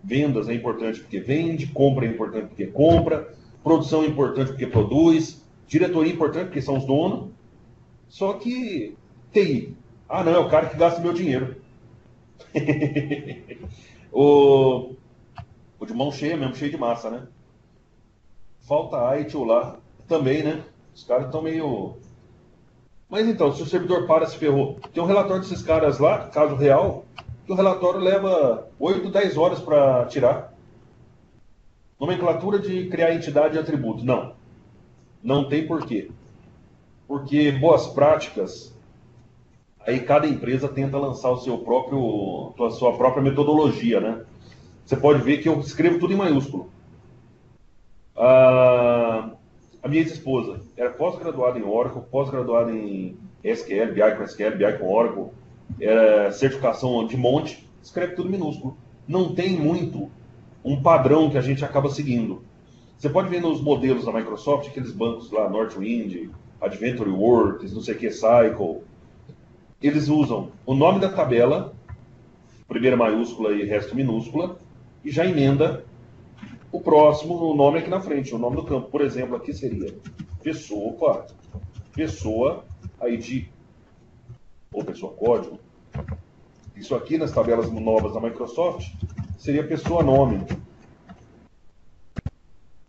Vendas é importante porque vende, compra é importante porque compra, produção é importante porque produz, diretoria é importante porque são os donos. Só que TI. Não, é o cara que gasta meu dinheiro. o de mão cheia mesmo, cheio de massa, né? Falta IT lá também, né? Os caras estão meio... Mas então, se o servidor para, se ferrou. Tem um relatório desses caras lá, caso real, que o relatório leva 8, 10 horas para tirar. Nomenclatura de criar entidade e atributo. Não. Não tem porquê. Porque boas práticas, aí cada empresa tenta lançar a sua própria metodologia, né? Você pode ver que eu escrevo tudo em maiúsculo. A minha ex-esposa era pós-graduada em Oracle, pós-graduada em SQL, BI com SQL, BI com Oracle, era certificação de monte, escreve tudo minúsculo. Não tem muito um padrão que a gente acaba seguindo. Você pode ver nos modelos da Microsoft, aqueles bancos lá, Northwind, Adventure Works, não sei o que, Cycle, eles usam o nome da tabela, primeira maiúscula e resto minúscula, e já emenda o próximo o nome aqui na frente, o nome do campo. Por exemplo, aqui seria pessoa ID, ou pessoa código. Isso aqui nas tabelas novas da Microsoft seria pessoa nome,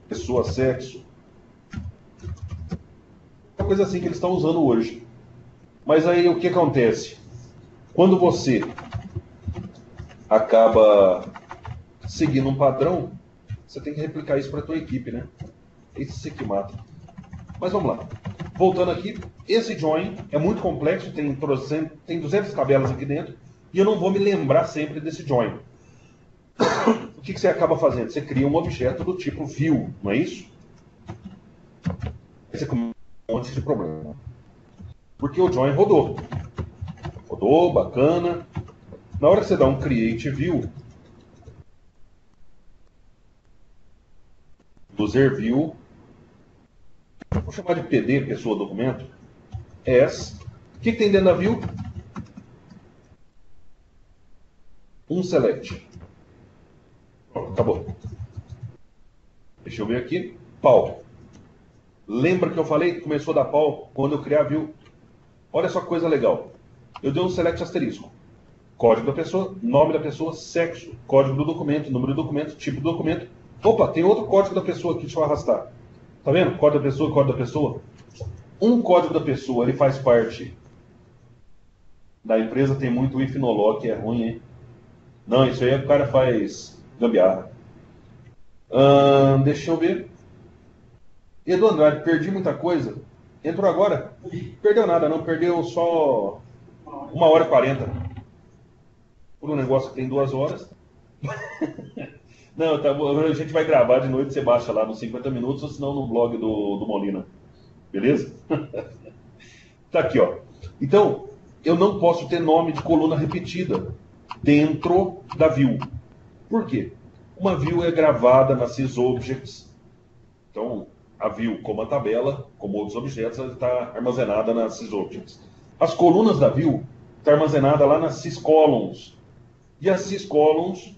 pessoa sexo. Uma coisa assim que eles estão usando hoje. Mas aí o que acontece? Quando você acaba seguindo um padrão, você tem que replicar isso para a tua equipe, né? Esse que mata. Mas vamos lá. Voltando aqui, esse join é muito complexo, tem 200 tabelas aqui dentro, e eu não vou me lembrar sempre desse join. O que você acaba fazendo? Você cria um objeto do tipo view, não é isso? Aí você começa um monte de problema. Porque o join rodou. Rodou, bacana. Na hora que você dá um create view, user view, vou chamar de PD, pessoa documento, as, o que tem dentro da view? Um select. Pronto, acabou. Deixa eu ver aqui, pau. Lembra que eu falei que começou a dar pau quando eu criar a view? Olha só que coisa legal. Eu dei um select asterisco. Código da pessoa, nome da pessoa, sexo, código do documento, número do documento, tipo do documento. Opa, tem outro código da pessoa aqui, deixa eu arrastar. Tá vendo? Código da pessoa, código da pessoa. Um código da pessoa, ele faz parte da empresa, tem muito if no log, que é ruim, hein? Não, isso aí o cara faz gambiarra. Deixa eu ver. Edu Andrade, perdi muita coisa. Entrou agora? Perdeu nada, não. Perdeu só 1h40. Por um negócio que tem 2 horas. Não, tá bom. A gente vai gravar de noite, você baixa lá nos 50 minutos, ou senão no blog do Molina. Beleza? Tá aqui, ó. Então, eu não posso ter nome de coluna repetida dentro da view. Por quê? Uma view é gravada na sysobjects. Então, a view, como a tabela, como outros objetos, ela está armazenada na sysobjects. As colunas da view estão armazenadas lá nas syscolumns. E a syscolumns,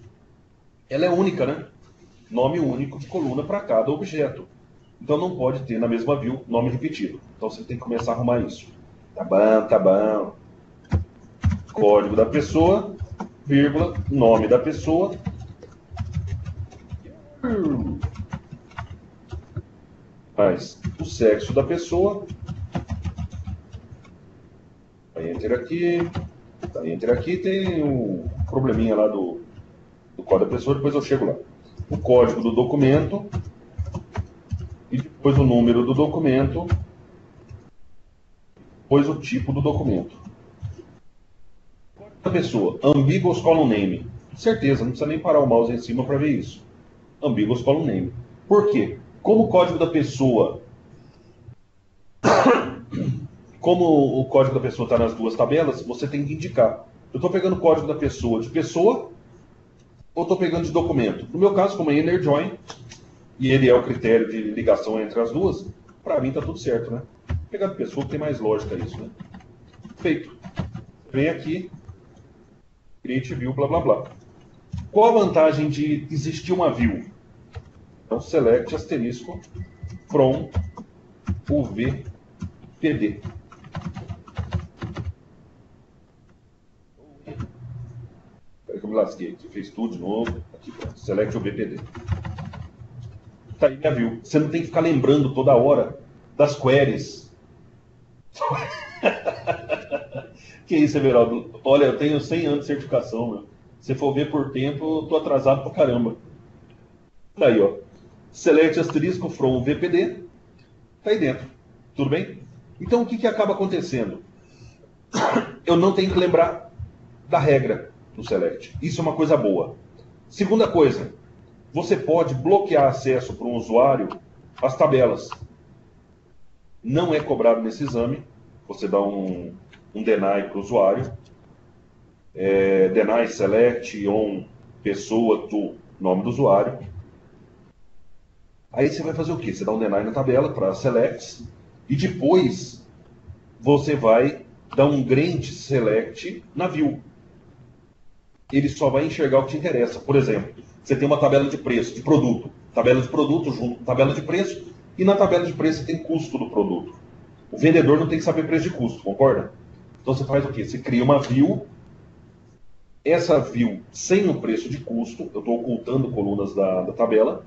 ela é única, né? Nome único de coluna para cada objeto. Então não pode ter na mesma view nome repetido. Então você tem que começar a arrumar isso. Tá bom, tá bom. Código da pessoa, vírgula, nome da pessoa. Mas o sexo da pessoa. Vai enter aqui. Tá, enter aqui, tem um probleminha lá do código da pessoa, depois eu chego lá. O código do documento. E depois o número do documento. Depois o tipo do documento. Código da pessoa. Ambiguous column name. Certeza, não precisa nem parar o mouse em cima para ver isso. Ambiguous column name. Por quê? Como o código da pessoa... Como o código da pessoa está nas duas tabelas, você tem que indicar. Eu estou pegando o código da pessoa de pessoa ou estou pegando de documento? No meu caso, como é inner join, e ele é o critério de ligação entre as duas, para mim está tudo certo, né? Pegar de pessoa, tem mais lógica isso, né? Feito. Vem aqui, create view, blá blá blá. Qual a vantagem de existir uma view? Então, select asterisco from UVPD. Espera que eu me lasquei aqui, fez tudo de novo. Aqui, select UVPD. Tá aí minha view. Você não tem que ficar lembrando toda hora das queries. Que isso, Everaldo? Olha, eu tenho 100 anos de certificação, meu. Se for ver por tempo, eu tô atrasado pra caramba. Tá aí, ó. Select asterisco from VPD. Tá aí dentro. Tudo bem? Então, o que acaba acontecendo? Eu não tenho que lembrar da regra do select. Isso é uma coisa boa. Segunda coisa, você pode bloquear acesso para um usuário às tabelas. Não é cobrado nesse exame. Você dá um deny para o usuário. Deny select on pessoa to nome do usuário. Aí você vai fazer o quê? Você dá um deny na tabela para selects e depois você vai dar um grant select na view. Ele só vai enxergar o que te interessa. Por exemplo, você tem uma tabela de preço, de produto. Tabela de produto junto com tabela de preço. E na tabela de preço você tem custo do produto. O vendedor não tem que saber preço de custo, concorda? Então você faz o quê? Você cria uma view. Essa view sem o preço de custo, eu estou ocultando colunas da tabela,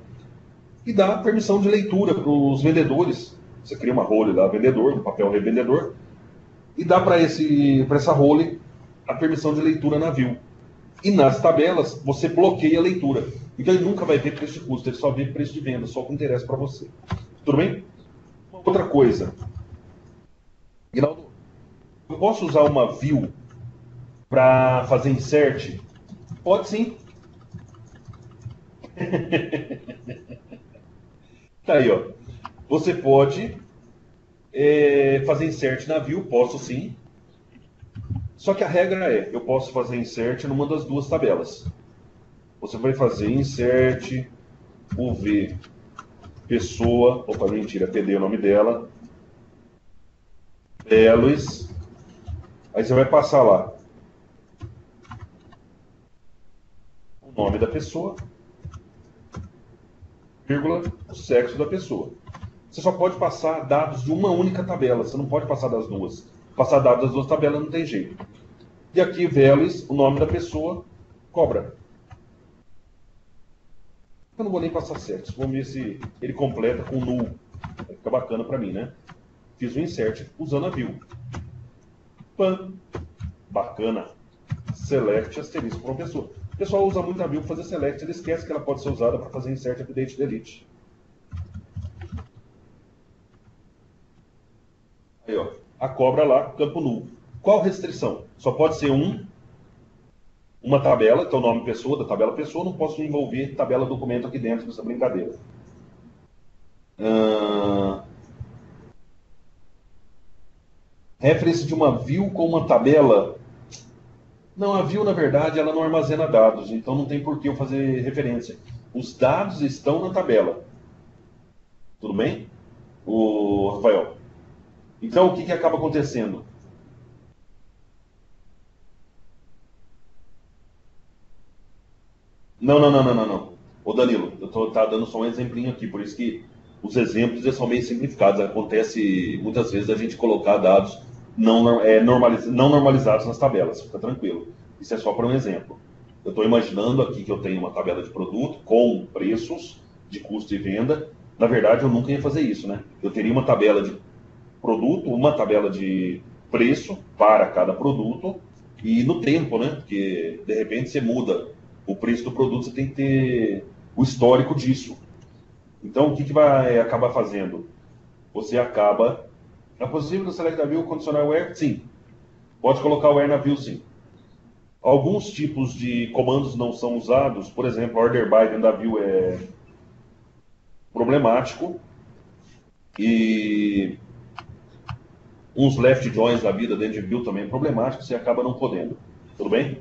e dá permissão de leitura para os vendedores. Você cria uma role lá, vendedor, um papel revendedor, e dá para essa role a permissão de leitura na view. E nas tabelas, você bloqueia a leitura. Então ele nunca vai ver preço de custo, ele só vê preço de venda, só o que interessa para você. Tudo bem? Outra coisa. Guinaldo, eu posso usar uma view para fazer insert? Pode sim. Tá aí, ó. Você pode fazer insert na view, posso sim. Só que a regra é, eu posso fazer insert numa das duas tabelas. Você vai fazer insert UV pessoa, opa, mentira, PD é o nome dela, Belos, aí você vai passar lá o nome da pessoa, vírgula, o sexo da pessoa. Você só pode passar dados de uma única tabela, você não pode passar das duas. Passar dados das duas tabelas não tem jeito. E aqui, Velis, o nome da pessoa, cobra. Eu não vou nem passar certo. Vamos ver se ele completa com null. Vai ficar bacana para mim, né? Fiz o insert usando a view. Pam. Bacana. Select asterisco para uma pessoa. O pessoal usa muito a view para fazer select. Ele esquece que ela pode ser usada para fazer insert, update, delete. Aí, ó. A cobra lá, campo null. Qual restrição? Só pode ser uma tabela, que é o nome pessoa, da tabela pessoa, não posso envolver tabela documento aqui dentro dessa brincadeira. Referência de uma view com uma tabela. Não, a view, na verdade, ela não armazena dados, então não tem por que eu fazer referência. Os dados estão na tabela. Tudo bem? O Rafael. Então, o que acaba acontecendo? Não. Ô Danilo, eu estou dando só um exemplinho aqui, por isso que os exemplos são meio simplificados. Acontece muitas vezes a gente colocar dados não normalizados nas tabelas, fica tranquilo. Isso é só para um exemplo. Eu estou imaginando aqui que eu tenho uma tabela de produto com preços de custo e venda. Na verdade, eu nunca ia fazer isso, né? Eu teria uma tabela de produto, uma tabela de preço para cada produto e no tempo, né? Porque de repente você muda o preço do produto, você tem que ter o histórico disso. Então, o que vai acabar fazendo? Você acaba... É possível no select da view condicionar o where? Sim. Pode colocar o where na view, sim. Alguns tipos de comandos não são usados. Por exemplo, order by dentro da view é problemático. E uns left joins da vida dentro de view também é problemático. Você acaba não podendo. Tudo bem?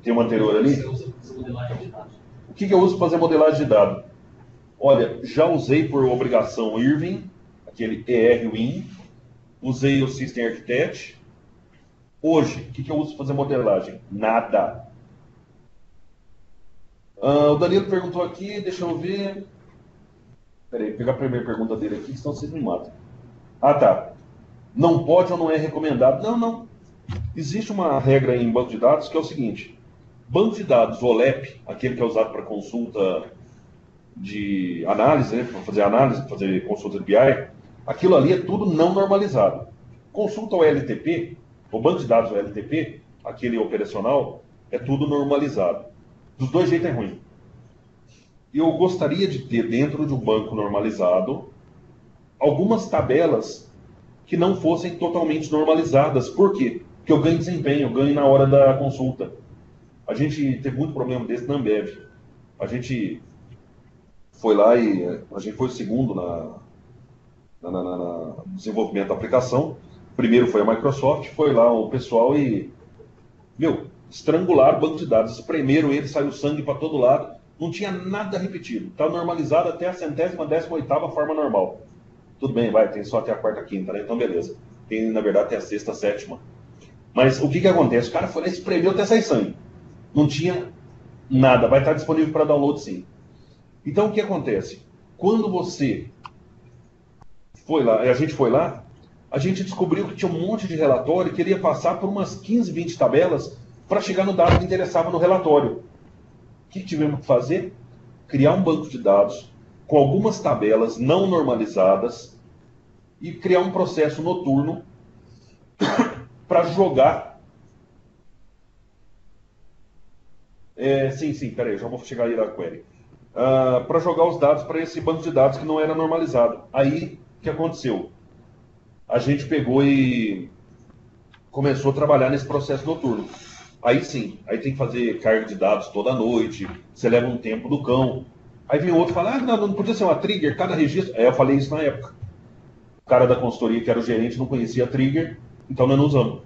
Tem uma anterior ali? O que eu uso para fazer modelagem de dado? Olha, já usei por obrigação o Irving, aquele ER-Win, usei o System Architect. Hoje, o que eu uso para fazer modelagem? Nada. O Danilo perguntou aqui, deixa eu ver. Peraí, pegar a primeira pergunta dele aqui, senão vocês me matam. Ah, tá. Não pode ou não é recomendado? Não. Existe uma regra em banco de dados que é o seguinte. Banco de dados, o OLAP, aquele que é usado para consulta de análise, né, para fazer análise, fazer consulta de BI, aquilo ali é tudo não normalizado. Consulta o LTP, o banco de dados, o LTP, aquele operacional, é tudo normalizado. Dos dois jeitos é ruim. Eu gostaria de ter dentro de um banco normalizado algumas tabelas que não fossem totalmente normalizadas. Por quê? Porque eu ganho desempenho, eu ganho na hora da consulta. A gente teve muito problema desse na Ambev. A gente foi lá e a gente foi o segundo no desenvolvimento da aplicação. Primeiro foi a Microsoft, foi lá o pessoal e, estrangularam o banco de dados, espremeram ele, saiu sangue para todo lado, não tinha nada repetido. Está normalizado até a 118ª forma normal. Tudo bem, tem só até a 4ª, 5ª, né? Então beleza. Tem, na verdade, até a 6ª, 7ª. Mas o que acontece? O cara foi lá e espremeu até sair sangue. Não tinha nada, vai estar disponível para download sim. Então o que acontece? Quando você foi lá, a gente foi lá, a gente descobriu que tinha um monte de relatório que ele ia passar por umas 15, 20 tabelas para chegar no dado que interessava no relatório. O que tivemos que fazer? Criar um banco de dados com algumas tabelas não normalizadas e criar um processo noturno para jogar. Sim, peraí, já vou chegar aí na query. Para jogar os dados para esse banco de dados que não era normalizado. Aí, o que aconteceu? A gente pegou e começou a trabalhar nesse processo noturno. Aí sim, aí tem que fazer carga de dados toda noite, você leva um tempo do cão. Aí vem outro e fala, não podia ser uma trigger, cada registro... Eu falei isso na época. O cara da consultoria, que era o gerente, não conhecia a trigger, então nós não usamos.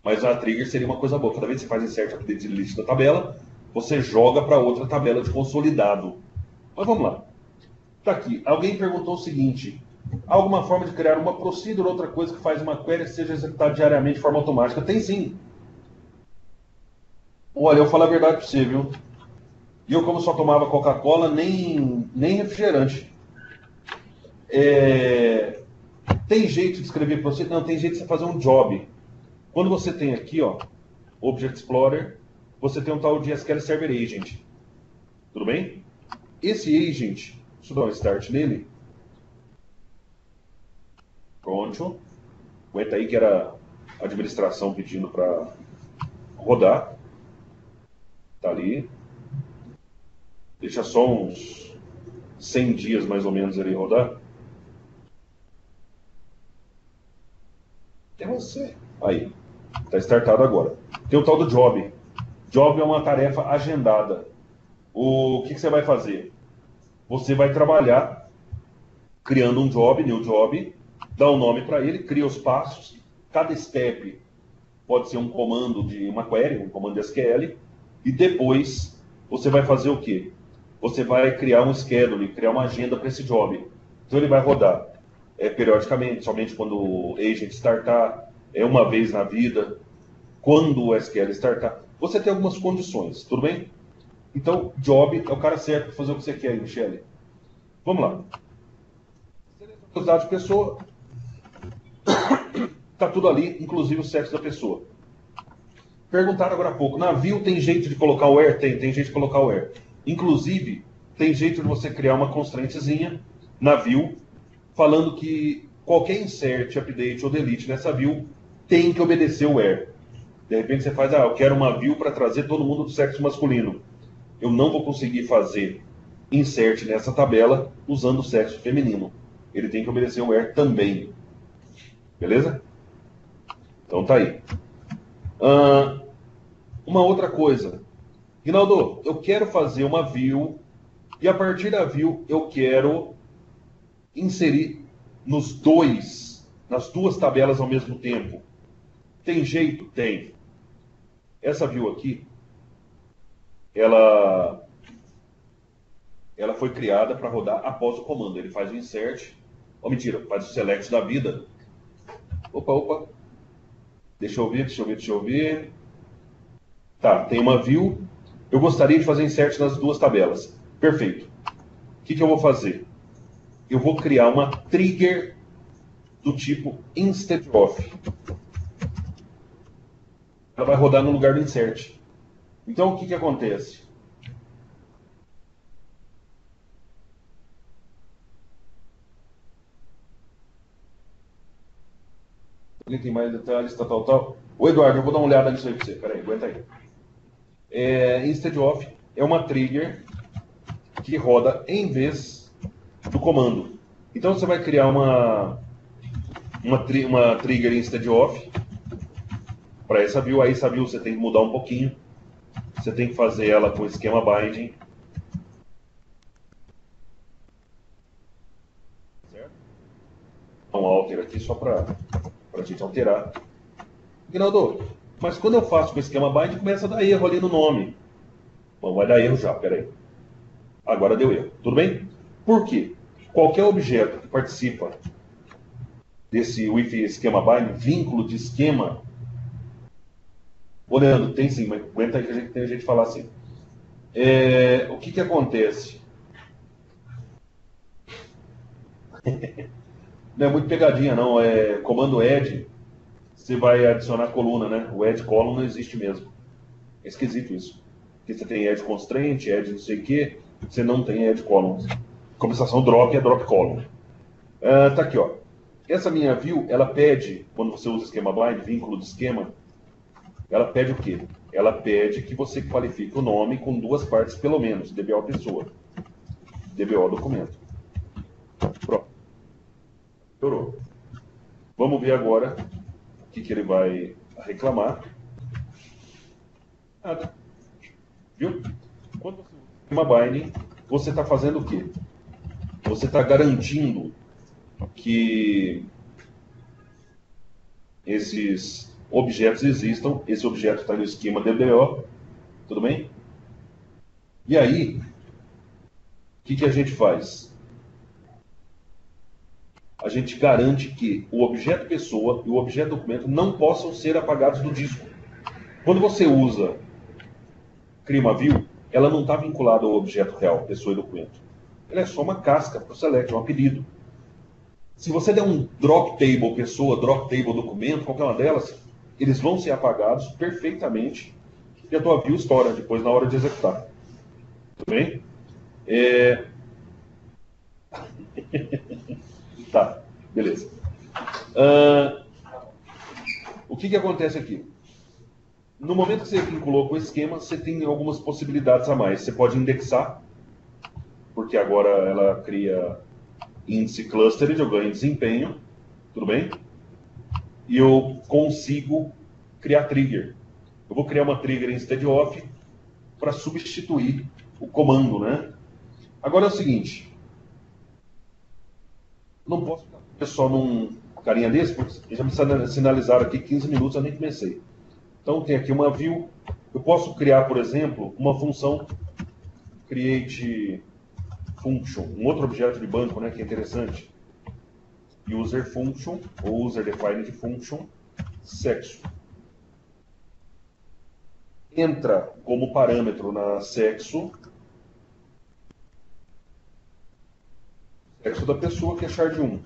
Mas a trigger seria uma coisa boa. Cada vez que você faz insert update delete da tabela, você joga para outra tabela de consolidado. Mas vamos lá. Tá aqui. Alguém perguntou o seguinte: há alguma forma de criar uma procedure, outra coisa que faz uma query que seja executada diariamente de forma automática? Tem sim. Olha, eu falo a verdade para você, viu? E eu, como só tomava Coca-Cola, nem refrigerante. Tem jeito de escrever procedure? Não, tem jeito de você fazer um job. Quando você tem aqui, ó, Object Explorer, você tem um tal de SQL Server Agent. Tudo bem? Esse agent, deixa eu dar um start nele. Pronto. Aguenta aí que era a administração pedindo para rodar. Tá ali. Deixa só uns 100 dias mais ou menos ele rodar. É você. Aí. Está startado agora. Tem o tal do job. Job é uma tarefa agendada. O que você vai fazer? Você vai trabalhar criando um job, new job, dá um nome para ele, cria os passos. Cada step pode ser um comando de uma query, um comando de SQL, e depois você vai fazer o quê? Você vai criar um schedule, criar uma agenda para esse job. Então ele vai rodar periodicamente, somente quando o agent startar, uma vez na vida, quando o SQL startar. Você tem algumas condições, tudo bem? Então, job é o cara certo para fazer o que você quer aí, Michele. Vamos lá. Os dados de pessoa, está tudo ali, inclusive o sexo da pessoa. Perguntaram agora há pouco, na view tem jeito de colocar o where? Tem jeito de colocar o where. Inclusive, tem jeito de você criar uma constraintzinha na view, falando que qualquer insert, update ou delete nessa view tem que obedecer o where. De repente você faz, eu quero uma view para trazer todo mundo do sexo masculino. Eu não vou conseguir fazer insert nessa tabela usando o sexo feminino. Ele tem que obedecer o where também. Beleza? Então tá aí. Uma outra coisa. Rinaldo, eu quero fazer uma view e a partir da view eu quero inserir nas duas tabelas ao mesmo tempo. Tem jeito? Tem. Essa view aqui, ela foi criada para rodar após o comando. Ele faz o insert, mentira, faz o select da vida. Opa. Deixa eu ver. Tá, tem uma view. Eu gostaria de fazer insert nas duas tabelas. Perfeito. O que eu vou fazer? Eu vou criar uma trigger do tipo instead of. Ela vai rodar no lugar do insert. Então, o que acontece? Ele tem mais detalhes, tal. Ô, Eduardo, eu vou dar uma olhada nisso aí para você. Peraí, aguenta aí. Instead of é uma trigger que roda em vez do comando. Então, você vai criar uma trigger instead of para essa view. Aí, essa view você tem que mudar um pouquinho. Você tem que fazer ela com esquema binding. Certo? Dá um alter aqui só para a gente alterar. Rinaldo, mas quando eu faço com esquema bind, começa a dar erro ali no nome. Bom, vai dar erro já, peraí. Agora deu erro, tudo bem? Por quê? Qualquer objeto que participa desse with esquema bind, vínculo de esquema. Ô, Leandro, tem sim, mas aguenta aí que tem gente que falar assim. O que acontece? Não é muito pegadinha, não. Comando add, você vai adicionar coluna, né? O add column não existe mesmo. É esquisito isso. Porque você tem add constraint, add não sei o quê, você não tem add columns. Compensação drop é drop column. Tá aqui, ó. Essa minha view, ela pede, quando você usa esquema bind, vínculo de esquema, ela pede o quê? Ela pede que você qualifique o nome com duas partes pelo menos, DBO pessoa, DBO documento. Pronto. Melhorou. Vamos ver agora o que ele vai reclamar. Nada. Viu? Quando você usa uma binding, você está fazendo o quê? Você está garantindo que esses objetos existam. Esse objeto está no esquema DBO. Tudo bem? E aí, o que a gente faz? a gente garante que o objeto pessoa e o objeto documento não possam ser apagados do disco. Quando você usa cria uma view, ela não está vinculada ao objeto real, pessoa e documento. Ela é só uma casca para o select, um apelido. Se você der um drop table pessoa, drop table documento, qualquer uma delas, eles vão ser apagados perfeitamente e a tua view estoura depois na hora de executar. Tudo bem? Tá, beleza. O que acontece aqui? No momento que você vinculou com o esquema, você tem algumas possibilidades a mais. Você pode indexar, porque agora ela cria índice clustered, eu ganho desempenho, tudo bem? E eu consigo criar trigger. Eu vou criar uma trigger instead of para substituir o comando, né? Agora é o seguinte, não posso ficar só num carinha desse, porque já me sinalizaram aqui 15 minutos, eu nem comecei. Então tem aqui uma view, eu posso criar, por exemplo, uma função create function, um outro objeto de banco, né, que é interessante. User function, ou user defined function, sexo. Entra como parâmetro na sexo da pessoa, que é char de 1.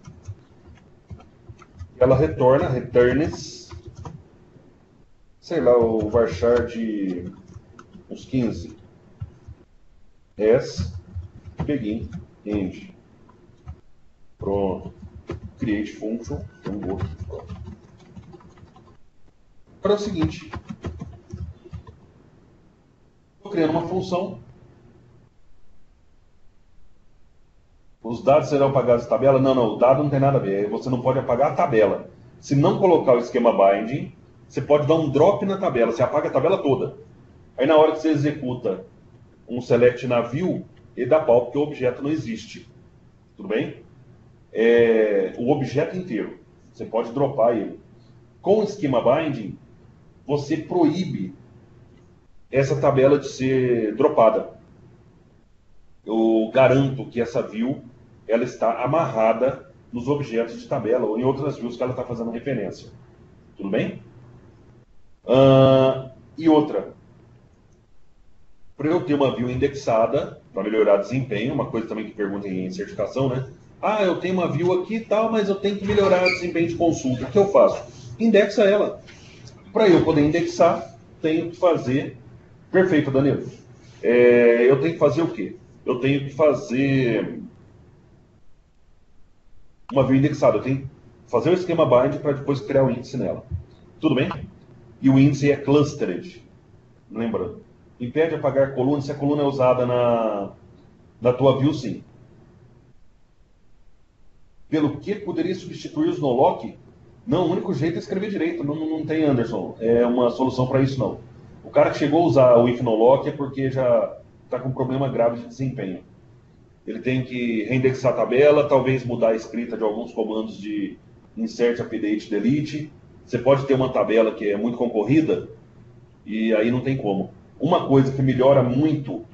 Ela retorna, returns, sei lá, o varchar de uns 15. As, begin, end. Pronto. Create function, pronto. Agora é o seguinte. Estou criando uma função. Os dados serão apagados da tabela? Não, o dado não tem nada a ver. Você não pode apagar a tabela. Se não colocar o esquema binding, você pode dar um drop na tabela. Você apaga a tabela toda. Aí na hora que você executa um select na view, ele dá pau, porque o objeto não existe. Tudo bem? O objeto inteiro. Você pode dropar ele. Com o esquema binding, você proíbe essa tabela de ser dropada. Eu garanto que essa view ela está amarrada nos objetos de tabela ou em outras views que ela está fazendo referência. Tudo bem? E outra, para eu ter uma view indexada, para melhorar desempenho, uma coisa também que perguntam em certificação, né? Ah, eu tenho uma view aqui e tal, mas eu tenho que melhorar o desempenho de consulta. O que eu faço? Indexa ela. Para eu poder indexar, tenho que fazer... Perfeito, Danilo. Eu tenho que fazer o quê? Eu tenho que fazer uma view indexada. Eu tenho que fazer o esquema bind para depois criar o índice nela. Tudo bem? E o índice é clustered. Lembrando. Impede apagar coluna se a coluna é usada na tua view, sim. Pelo que poderia substituir os no-lock? Não, o único jeito é escrever direito. Não tem, Anderson. Uma solução para isso, não. O cara que chegou a usar o if no-lock é porque já está com um problema grave de desempenho. Ele tem que reindexar a tabela, talvez mudar a escrita de alguns comandos de insert, update, delete. Você pode ter uma tabela que é muito concorrida e aí não tem como. Uma coisa que melhora muito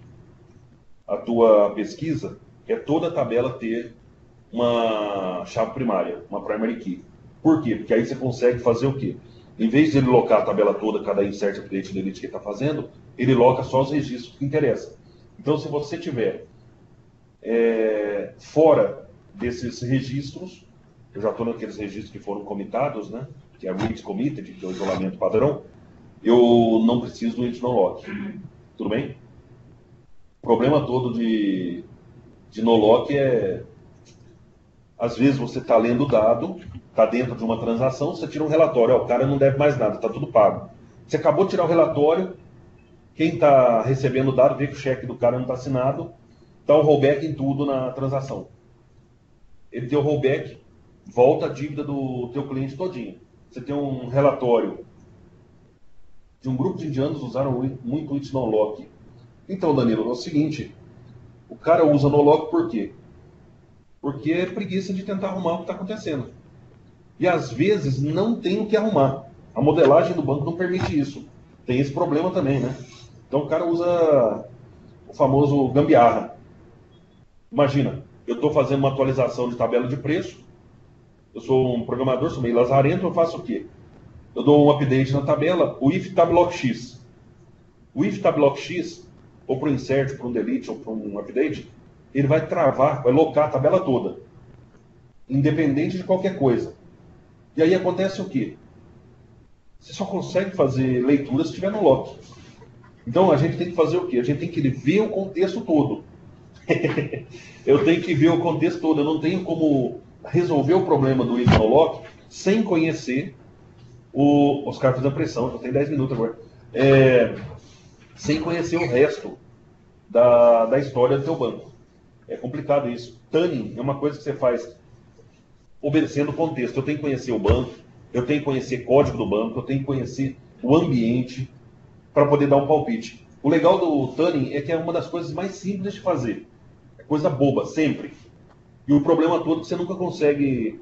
a tua pesquisa é toda a tabela ter uma chave primária, uma primary key. Por quê? Porque aí você consegue fazer o quê? Em vez de ele locar a tabela toda, cada insert, update, delete que ele está fazendo, ele loca só os registros que interessam. Então, se você tiver fora desses registros, eu já estou naqueles registros que foram comitados, né? Que é read committed, que é o isolamento padrão, eu não preciso do it no lock. Tudo bem? O problema todo de no lock é, às vezes você está lendo o dado, está dentro de uma transação, você tira um relatório, o cara não deve mais nada, está tudo pago. Você acabou de tirar o relatório, quem está recebendo o dado vê que o cheque do cara não está assinado, dá um rollback em tudo na transação. Ele deu rollback, volta a dívida do teu cliente todinho. Você tem um relatório de um grupo de indianos usaram muito it no lock. Então, Danilo, é o seguinte, o cara usa no lock por quê? Porque é preguiça de tentar arrumar o que está acontecendo. E às vezes não tem o que arrumar. A modelagem do banco não permite isso. Tem esse problema também, né? Então o cara usa o famoso gambiarra. Imagina, eu estou fazendo uma atualização de tabela de preço, eu sou um programador, sou meio lazarento, eu faço o quê? Eu dou um update na tabela, o if tablock x. O if tablock x, ou para um insert, para um delete, ou para um update, ele vai travar, vai locar a tabela toda, independente de qualquer coisa. E aí acontece o quê? Você só consegue fazer leitura se estiver no lock. Então a gente tem que fazer o quê? A gente tem que ver o contexto todo. Eu tenho que ver o contexto todo. Eu não tenho como resolver o problema do if no lock sem conhecer os caras da pressão. Já tem 10 minutos agora. Sem conhecer o resto da história do teu banco. É complicado isso. Tuning é uma coisa que você faz obedecendo o contexto. Eu tenho que conhecer o banco, eu tenho que conhecer código do banco, eu tenho que conhecer o ambiente para poder dar um palpite. O legal do tuning é que é uma das coisas mais simples de fazer. É coisa boba, sempre. E o problema todo é que você nunca consegue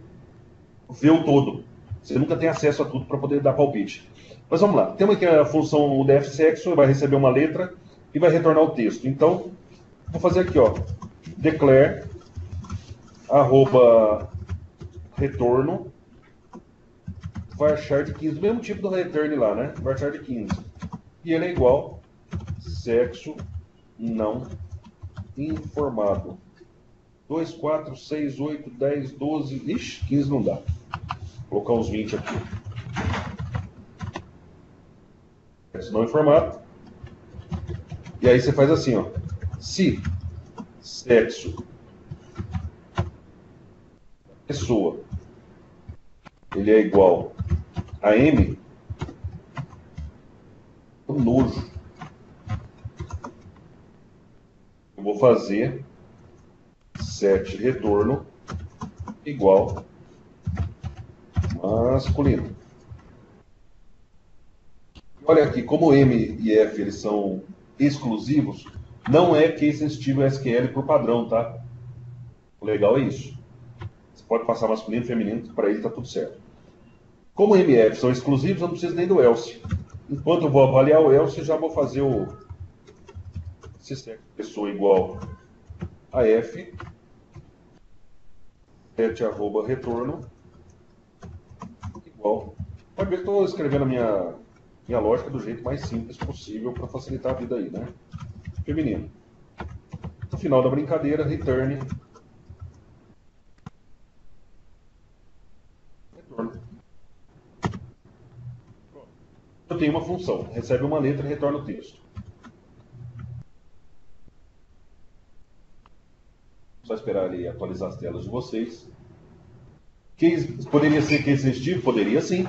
ver o todo. Você nunca tem acesso a tudo para poder dar palpite. Mas vamos lá. Temos aqui a função UDF-sexo, vai receber uma letra e vai retornar o texto. Então, vou fazer aqui, ó. Declare @retorno varchar de 15, do mesmo tipo do return lá, né? Varchar de 15. E ele é igual sexo não informado. 2, 4, 6, 8, 10, 12... Ixi, 15 não dá. Vou colocar uns 20 aqui. Sexo não informado. E aí você faz assim, ó. Se sexo pessoa ele é igual a M, o nojo. Eu vou fazer set retorno igual masculino. Olha aqui, como M e F eles são exclusivos, não é case sensitive SQL por padrão, tá? O legal é isso. Você pode passar masculino e feminino, para ele está tudo certo. Como M e F são exclusivos, eu não preciso nem do else. Enquanto eu vou avaliar o else, eu já vou fazer o se sexo pessoa igual a F, set @retorno igual. Pode ver que estou escrevendo a minha lógica do jeito mais simples possível para facilitar a vida aí, né? Feminino. No final da brincadeira, return retorno. Eu tenho uma função, recebe uma letra e retorna o texto. Só esperar ali atualizar as telas de vocês. Poderia ser case sensitivo? Poderia sim.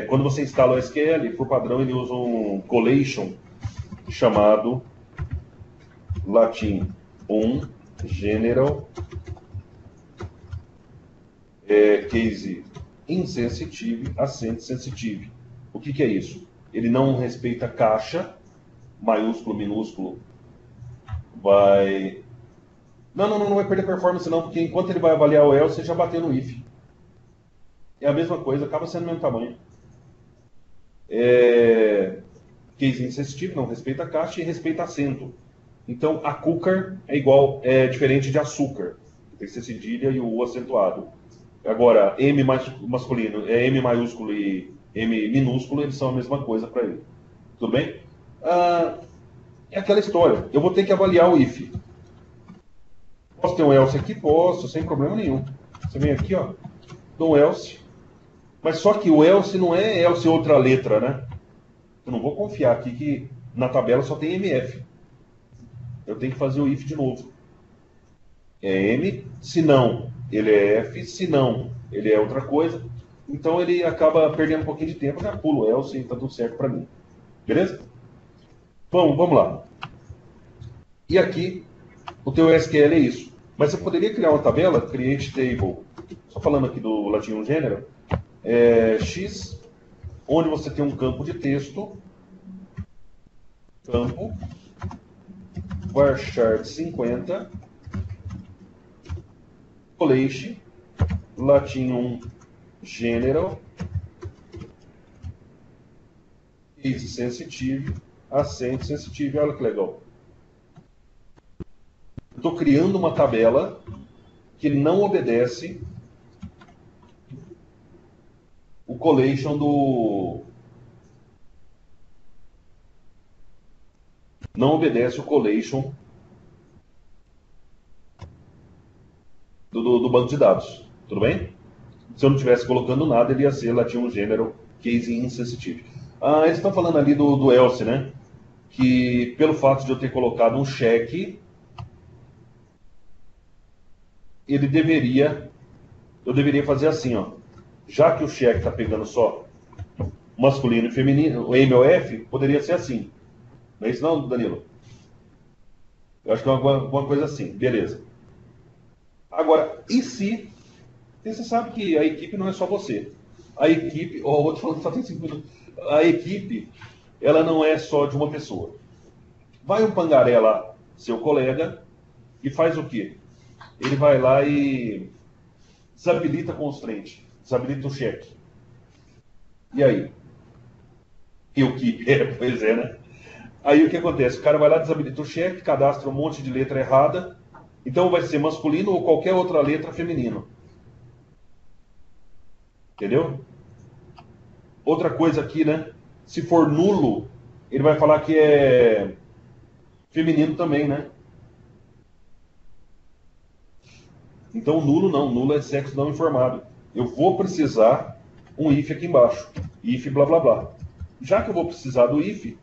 Quando você instala o SQL, por padrão ele usa um collation chamado latim 1 general case insensitive accent sensitive. O que é isso? Ele não respeita caixa, maiúsculo, minúsculo, vai... Não vai perder performance não, porque enquanto ele vai avaliar o else, você já bateu no if. É a mesma coisa, acaba sendo o mesmo tamanho. Case insensitive, não respeita caixa e respeita acento. Então, a cooker é diferente de açúcar. Tem que ser cedilha e o U acentuado. Agora, M masculino, M maiúsculo e M minúsculo, eles são a mesma coisa para ele. Tudo bem? É aquela história. Eu vou ter que avaliar o if. Posso ter um else aqui? Posso, sem problema nenhum. Você vem aqui, ó, dou um else. Mas só que o else não é else outra letra, né? Eu não vou confiar aqui que na tabela só tem MF. Eu tenho que fazer o if de novo. É M, se não, ele é F, se não, ele é outra coisa. Então ele acaba perdendo um pouquinho de tempo, já pulo o else e tá tudo certo para mim. Beleza? Vamos lá. E aqui, o teu SQL é isso. Mas você poderia criar uma tabela, create table, só falando aqui do latim general, X, onde você tem um campo de texto, campo, varchar 50, collation, latim 1, general, case sensitive, accent sensitive, olha que legal. Estou criando uma tabela que não obedece collation do... Não obedece o collation do banco de dados. Tudo bem? Se eu não estivesse colocando nada, ele ia ser Latin General Case Insensitive. Eles estão falando ali do else, né? Que pelo fato de eu ter colocado um cheque, eu deveria fazer assim, ó. Já que o cheque está pegando só masculino e feminino, o M ou F, poderia ser assim. Não é isso não, Danilo? Eu acho que é alguma coisa assim. Beleza. Agora, e se... Você sabe que a equipe não é só você. A equipe... Ó, o outro falando que só tem 5 minutos. A equipe, ela não é só de uma pessoa. Vai um pangaré lá, seu colega, e faz o quê? Ele vai lá e desabilita a constraint, desabilita o cheque. E aí? E o que? Pois é, né? Aí o que acontece? O cara vai lá, desabilita o cheque, cadastra um monte de letra errada, então vai ser masculino ou qualquer outra letra feminino. Entendeu? Outra coisa aqui, né? Se for nulo, ele vai falar que é feminino também, né? Então nulo não, nulo é sexo não informado. Eu vou precisar um if aqui embaixo. If blá blá blá. Já que eu vou precisar do if,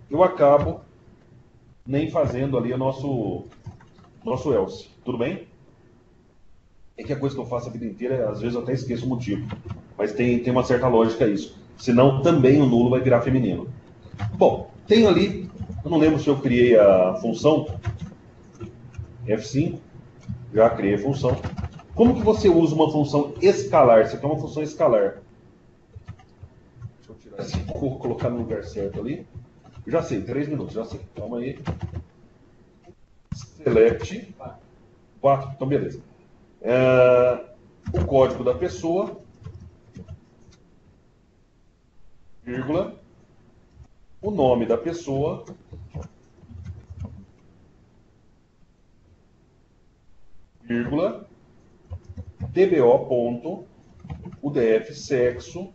eu acabo nem fazendo ali o nosso else. Tudo bem? É que a coisa que eu faço a vida inteira, às vezes eu até esqueço o motivo. Mas tem uma certa lógica isso. Senão também o nulo vai virar feminino. Bom, tenho ali, eu não lembro se eu criei a função F5, já criei a função. Como que você usa uma função escalar? Isso aqui é uma função escalar. Deixa eu tirar esse vou colocar no lugar certo ali. Já sei, 3 minutos, já sei. Calma aí. Select 4, então beleza. O código da pessoa, vírgula, o nome da pessoa, vírgula, dbo ponto, udf sexo,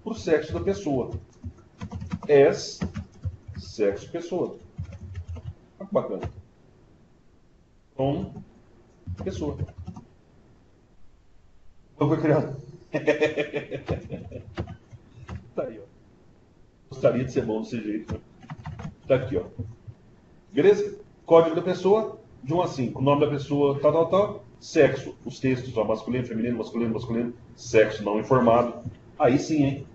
para o sexo da pessoa. As, sexo pessoa. Olha que bacana. Então, pessoa. Então foi criado. Tá aí, ó. Gostaria de ser bom desse jeito. Né? Tá aqui, ó. Beleza? Código da pessoa, de 1 a 5. O nome da pessoa, tal, tal, tal. Sexo, os textos, ó, masculino, feminino, masculino, masculino. Sexo não informado. Aí sim, hein?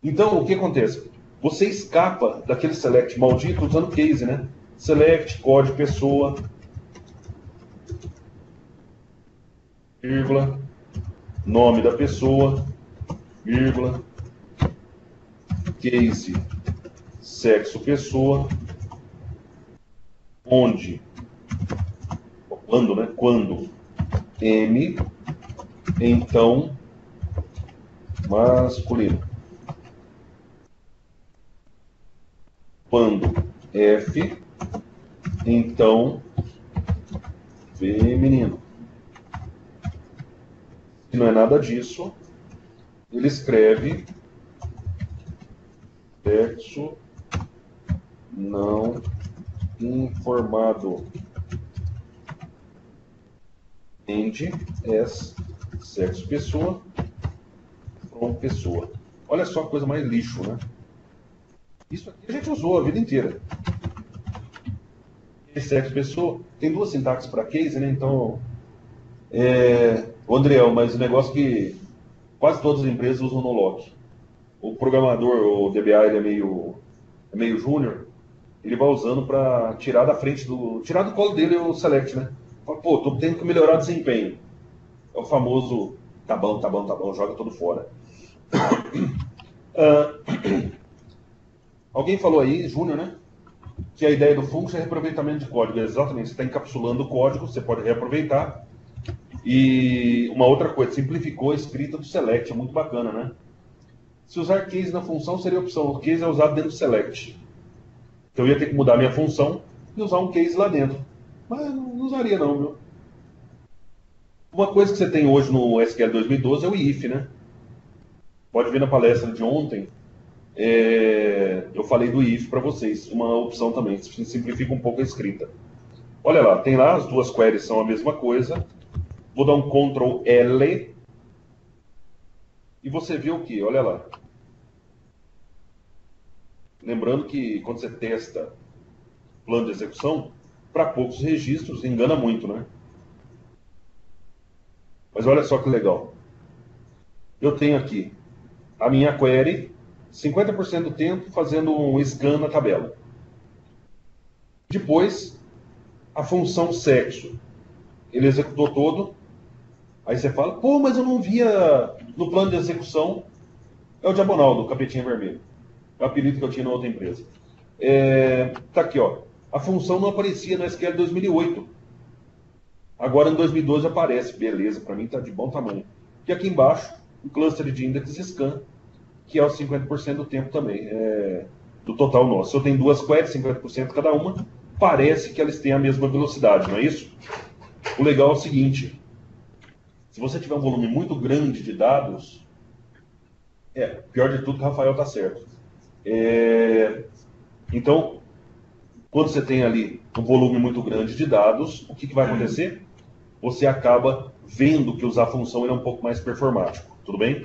Então, o que acontece? Você escapa daquele select maldito usando case, né? Select, código, pessoa, vírgula, nome da pessoa, vírgula, case, sexo, pessoa, onde, quando, né? Quando, M, então, masculino. Quando, F, então, feminino. Se não é nada disso, ele escreve sexo não informado. End as sexo pessoa from pessoa. Olha só a coisa mais lixo, né? Isso aqui a gente usou a vida inteira. Sexo pessoa tem 2 sintaxes para case, né? Então, Andriel, mas o negócio que quase todas as empresas usam no lock. O programador, o DBA, ele é meio júnior, ele vai usando para tirar da frente tirar do colo dele o select, né? Fala, pô, tô tendo que melhorar o desempenho. É o famoso, tá bom, joga tudo fora. Alguém falou aí, Júnior, né? Que a ideia do function é reaproveitamento de código. Exatamente, você está encapsulando o código, você pode reaproveitar. E uma outra coisa, simplificou a escrita do select, é muito bacana, né? Se usar case na função, seria a opção. O case é usado dentro do select. Então eu ia ter que mudar a minha função e usar um case lá dentro. Mas não usaria não, viu? Uma coisa que você tem hoje no SQL 2012 é o if, né? pode ver na palestra de ontem, eu falei do if para vocês, uma opção também, simplifica um pouco a escrita. Olha lá, tem lá, as duas queries são a mesma coisa. Vou dar um Ctrl L e você vê o que? Olha lá. Lembrando que quando você testa plano de execução, para poucos registros, engana muito, né? Mas olha só que legal. Eu tenho aqui a minha query, 50% do tempo fazendo um scan na tabela. Depois, a função sexo. Ele executou todo. Aí você fala, pô, mas eu não via no plano de execução. É o diagonal do capetinha vermelho. É o apelido que eu tinha na outra empresa. Tá aqui, ó. A função não aparecia no SQL 2008. Agora em 2012 aparece. Beleza, para mim tá de bom tamanho. E aqui embaixo, o cluster de index scan, que é os 50% do tempo também, do total nosso. Se eu tenho duas queries, 50% cada uma, parece que elas têm a mesma velocidade, não é isso? O legal é o seguinte, se você tiver um volume muito grande de dados, pior de tudo que o Rafael está certo. Então, quando você tem ali um volume muito grande de dados, o que vai acontecer? Você acaba vendo que usar a função é um pouco mais performático, tudo bem?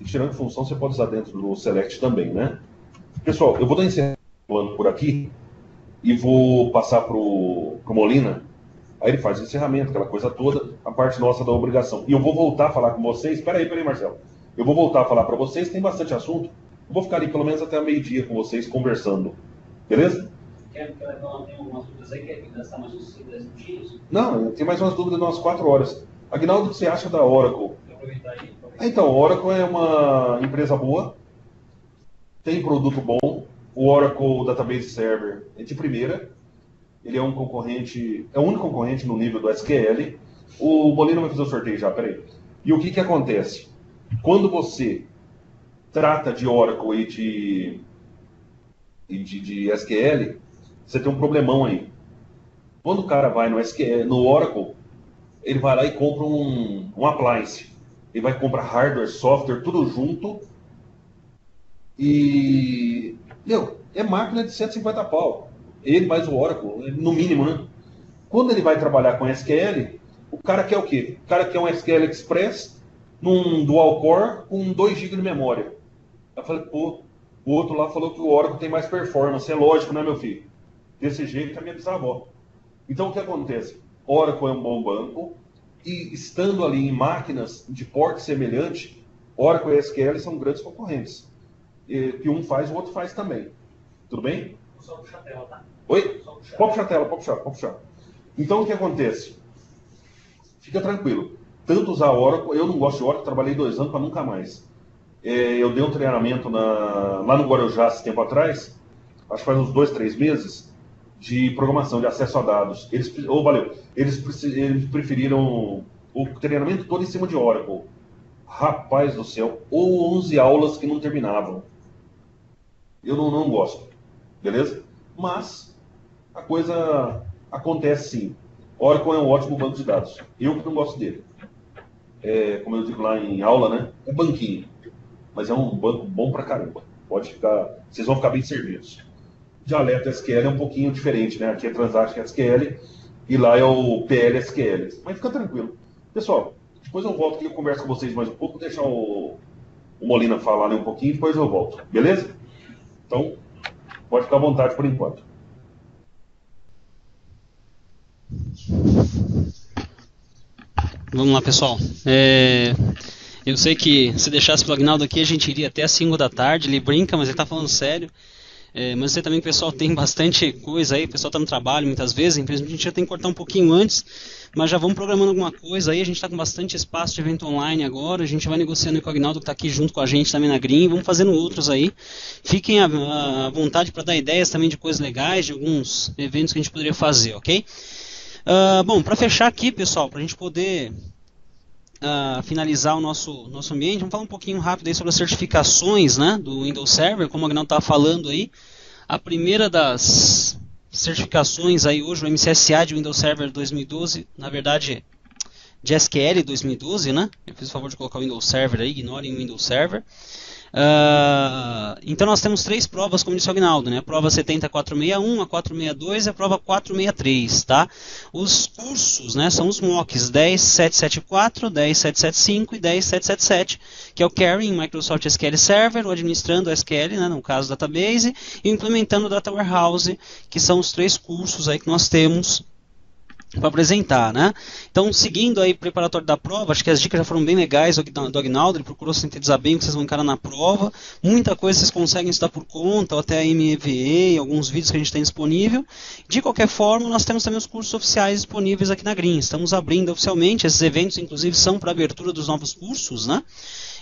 E tirando a função, você pode usar dentro do select também, né? Pessoal, eu vou dar encerramento por aqui e vou passar para o Molina. Aí ele faz o encerramento, aquela coisa toda, a parte nossa da obrigação. E eu vou voltar a falar com vocês. Espera aí, Marcelo. Eu vou voltar a falar para vocês, tem bastante assunto. Eu vou ficar ali pelo menos até meio-dia com vocês conversando. Beleza? Tem algumas dúvidas aí, quer gastar mais uns 5, 10 minutinhos? Não, tem mais umas dúvidas de umas 4 horas. Aguinaldo, o que você acha da Oracle? Então, a Oracle é uma empresa boa, tem produto bom. O Oracle Database Server é de primeira. Ele é um concorrente, é o único concorrente no nível do SQL. O Molina vai fazer o sorteio já, peraí. E o que acontece? Quando você trata de Oracle e de SQL, você tem um problemão aí. Quando o cara vai no SQL, no Oracle, ele vai lá e compra um appliance. Ele vai comprar hardware, software, tudo junto. E, é máquina de 150 pau. Ele mais o Oracle, no mínimo, né? Quando ele vai trabalhar com SQL, o cara quer o quê? O cara quer um SQL Express num dual core com 2 GB de memória. Eu falei, pô, o outro lá falou que o Oracle tem mais performance. É lógico, né, meu filho? Desse jeito é minha bisavó. Então, o que acontece? Oracle é um bom banco e, estando ali em máquinas de porte semelhante, Oracle e SQL são grandes concorrentes. Que um faz, o outro faz também. Tudo bem? Só puxar a tela, tá? Oi? Pode puxar a tela, pode puxar. Então, o que acontece? Fica tranquilo. Tanto usar Oracle, eu não gosto de Oracle, trabalhei 2 anos para nunca mais. Eu dei um treinamento lá no Guarujá, esse tempo atrás, acho que faz uns 2, 3 meses, de programação, de acesso a dados. Eles preferiram o treinamento todo em cima de Oracle. Rapaz do céu, ou 11 aulas que não terminavam. Eu não gosto, beleza? Mas a coisa acontece sim. Oracle é um ótimo banco de dados. Eu que não gosto dele. Como eu digo lá em aula, né? É banquinho. Mas é um banco bom pra caramba. Vocês vão ficar bem servidos. Dialeto SQL é um pouquinho diferente, né? Aqui é Transact SQL e lá é o PL SQL. Mas fica tranquilo. Pessoal, depois eu volto aqui e converso com vocês mais um pouco. Vou deixar o Molina falar um pouquinho e depois eu volto. Beleza? Então, pode ficar à vontade por enquanto. Vamos lá, pessoal. Eu sei que se deixasse o Aguinaldo aqui, a gente iria até às 5 da tarde. Ele brinca, mas ele está falando sério. Mas eu sei também que o pessoal tem bastante coisa aí. O pessoal está no trabalho muitas vezes. Infelizmente, a gente já tem que cortar um pouquinho antes. Mas já vamos programando alguma coisa aí. A gente está com bastante espaço de evento online agora. A gente vai negociando com o Aguinaldo, que está aqui junto com a gente também na Green. Vamos fazendo outros aí. Fiquem à vontade para dar ideias também de coisas legais, de alguns eventos que a gente poderia fazer, ok? Bom, para fechar aqui, pessoal, para a gente poder finalizar o nosso ambiente, vamos falar um pouquinho rápido aí sobre as certificações, né, do Windows Server, como o Aguinaldo estava falando aí. A primeira das certificações aí hoje, o MCSA de Windows Server 2012, na verdade, de SQL 2012, né? Eu fiz o favor de colocar o Windows Server aí, ignorem o Windows Server. Então nós temos 3 provas, como disse o Agnaldo, né? A prova 70461, a 462 e a prova 463, tá? Os cursos, né, são os mocks 10774, 10775 e 10777, que é o Carrying Microsoft SQL Server, o Administrando SQL, né, no caso Database, e o Implementando Data Warehouse, que são os 3 cursos aí que nós temos para apresentar, né? Então, seguindo aí o preparatório da prova, acho que as dicas já foram bem legais do Agnaldo, ele procurou sintetizar bem o que vocês vão encarar na prova. Muita coisa vocês conseguem estudar por conta, ou até a MEVA, alguns vídeos que a gente tem disponível. De qualquer forma, nós temos também os cursos oficiais disponíveis aqui na Green. Estamos abrindo oficialmente, esses eventos inclusive são para abertura dos novos cursos, né?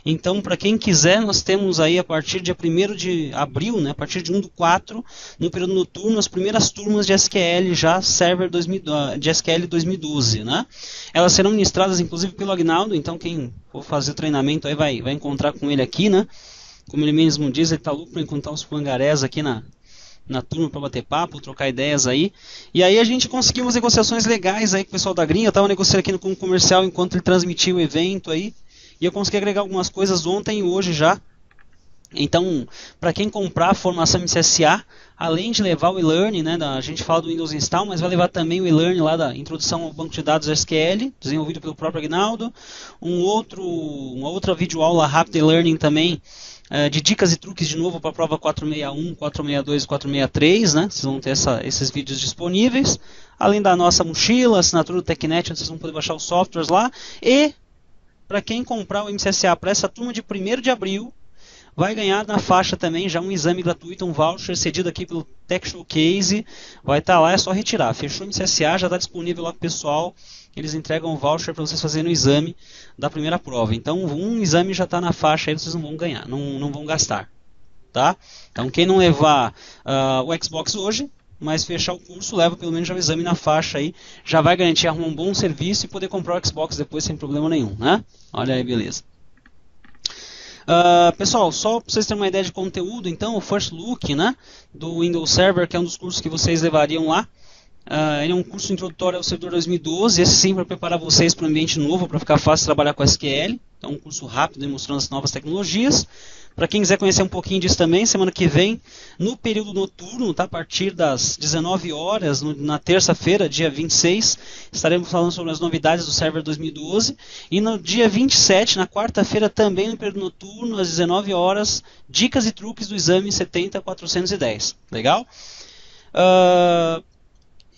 Então, para quem quiser, nós temos aí a partir de 1º de abril, né, a partir de 1/4, no período noturno, as primeiras turmas de SQL já Server de SQL 2012. Né? Elas serão ministradas inclusive pelo Agnaldo, então quem for fazer o treinamento aí vai encontrar com ele aqui. Né? Como ele mesmo diz, ele está louco para encontrar os pangarés aqui na turma para bater papo, trocar ideias aí. E aí a gente conseguiu umas negociações legais aí com o pessoal da Green. Eu estava negociando aqui com o comercial enquanto ele transmitia o evento aí. E eu consegui agregar algumas coisas ontem e hoje já. Então, para quem comprar a formação MCSA, além de levar o e-learning, né, a gente fala do Windows Install, mas vai levar também o e-learning lá da introdução ao banco de dados SQL, desenvolvido pelo próprio Agnaldo. Uma outra videoaula rápida e-learning também, de dicas e truques de novo para a prova 461, 462 e 463, né? Vocês vão ter esses vídeos disponíveis. Além da nossa mochila, assinatura do TechNet, onde vocês vão poder baixar os softwares lá. E para quem comprar o MCSA para essa turma de 1º de abril, vai ganhar na faixa também já um exame gratuito, um voucher cedido aqui pelo Tech Showcase. Vai estar lá, é só retirar. Fechou o MCSA, já está disponível lá para o pessoal. Eles entregam um voucher para vocês fazerem o exame da primeira prova. Então, um exame já está na faixa aí, vocês não vão ganhar, não vão gastar. Tá? Então, quem não levar o Xbox hoje, mas fechar o curso, leva pelo menos já o exame na faixa aí, já vai garantir arrumar um bom serviço e poder comprar o Xbox depois sem problema nenhum, né? Olha aí, beleza. Pessoal, só para vocês terem uma ideia de conteúdo, então, o First Look, né, do Windows Server, que é um dos cursos que vocês levariam lá, ele é um curso introdutório ao servidor 2012, esse sim para preparar vocês para um ambiente novo, para ficar fácil trabalhar com SQL, então um curso rápido demonstrando as novas tecnologias. Para quem quiser conhecer um pouquinho disso também, semana que vem, no período noturno, tá, a partir das 19 horas, na terça-feira, dia 26, estaremos falando sobre as novidades do Server 2012. E no dia 27, na quarta-feira, também no período noturno, às 19 horas, dicas e truques do exame 70410. Legal?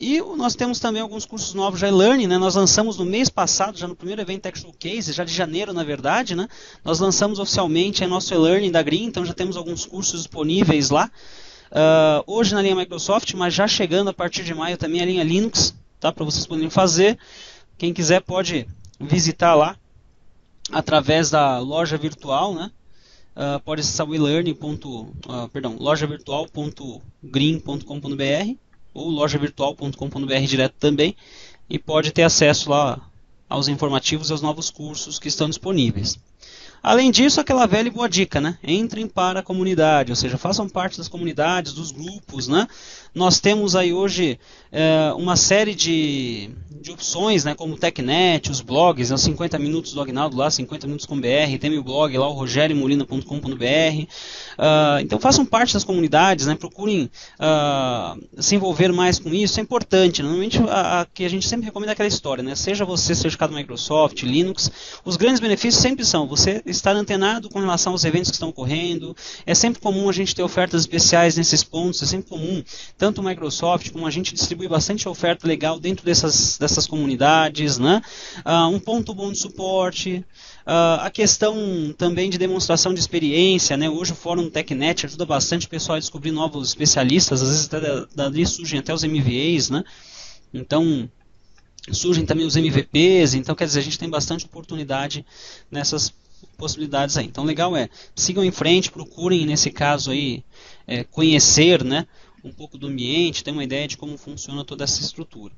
E nós temos também alguns cursos novos já e-learning, né? Nós lançamos no mês passado, já no primeiro evento Tech Showcase, já de janeiro na verdade, né? Nós lançamos oficialmente nosso e-learning da Green, então já temos alguns cursos disponíveis lá. Hoje na linha Microsoft, mas já chegando a partir de maio também a linha Linux, tá? Para vocês poderem fazer. Quem quiser pode visitar lá através da loja virtual, né? Pode acessar o lojavirtual.green.com.br ou lojavirtual.com.br direto também, e pode ter acesso lá aos informativos e aos novos cursos que estão disponíveis. Além disso, aquela velha e boa dica, né? Entrem para a comunidade, ou seja, façam parte das comunidades, dos grupos, né? Nós temos aí hoje uma série de opções, né? Como o TechNet, os blogs, os 50 minutos do Agnaldo lá, 50 minutos com BR, tem meu blog lá, o rogeremolina.com.br. Então façam parte das comunidades, né? Procurem se envolver mais com isso, é importante. Normalmente que a gente sempre recomenda aquela história, né? Seja você certificado Microsoft, Linux, os grandes benefícios sempre são você estar antenado com relação aos eventos que estão ocorrendo. É sempre comum a gente ter ofertas especiais nesses pontos, é sempre comum, tanto o Microsoft como a gente distribui bastante oferta legal dentro dessas comunidades, né? Um ponto bom de suporte, a questão também de demonstração de experiência, né? Hoje o Fórum TechNet ajuda bastante o pessoal a descobrir novos especialistas, às vezes dali surgem até os MVAs, né? Então surgem também os MVPs, então quer dizer, a gente tem bastante oportunidade nessas possibilidades aí. Então legal sigam em frente, procurem nesse caso aí conhecer, né, um pouco do ambiente, ter uma ideia de como funciona toda essa estrutura.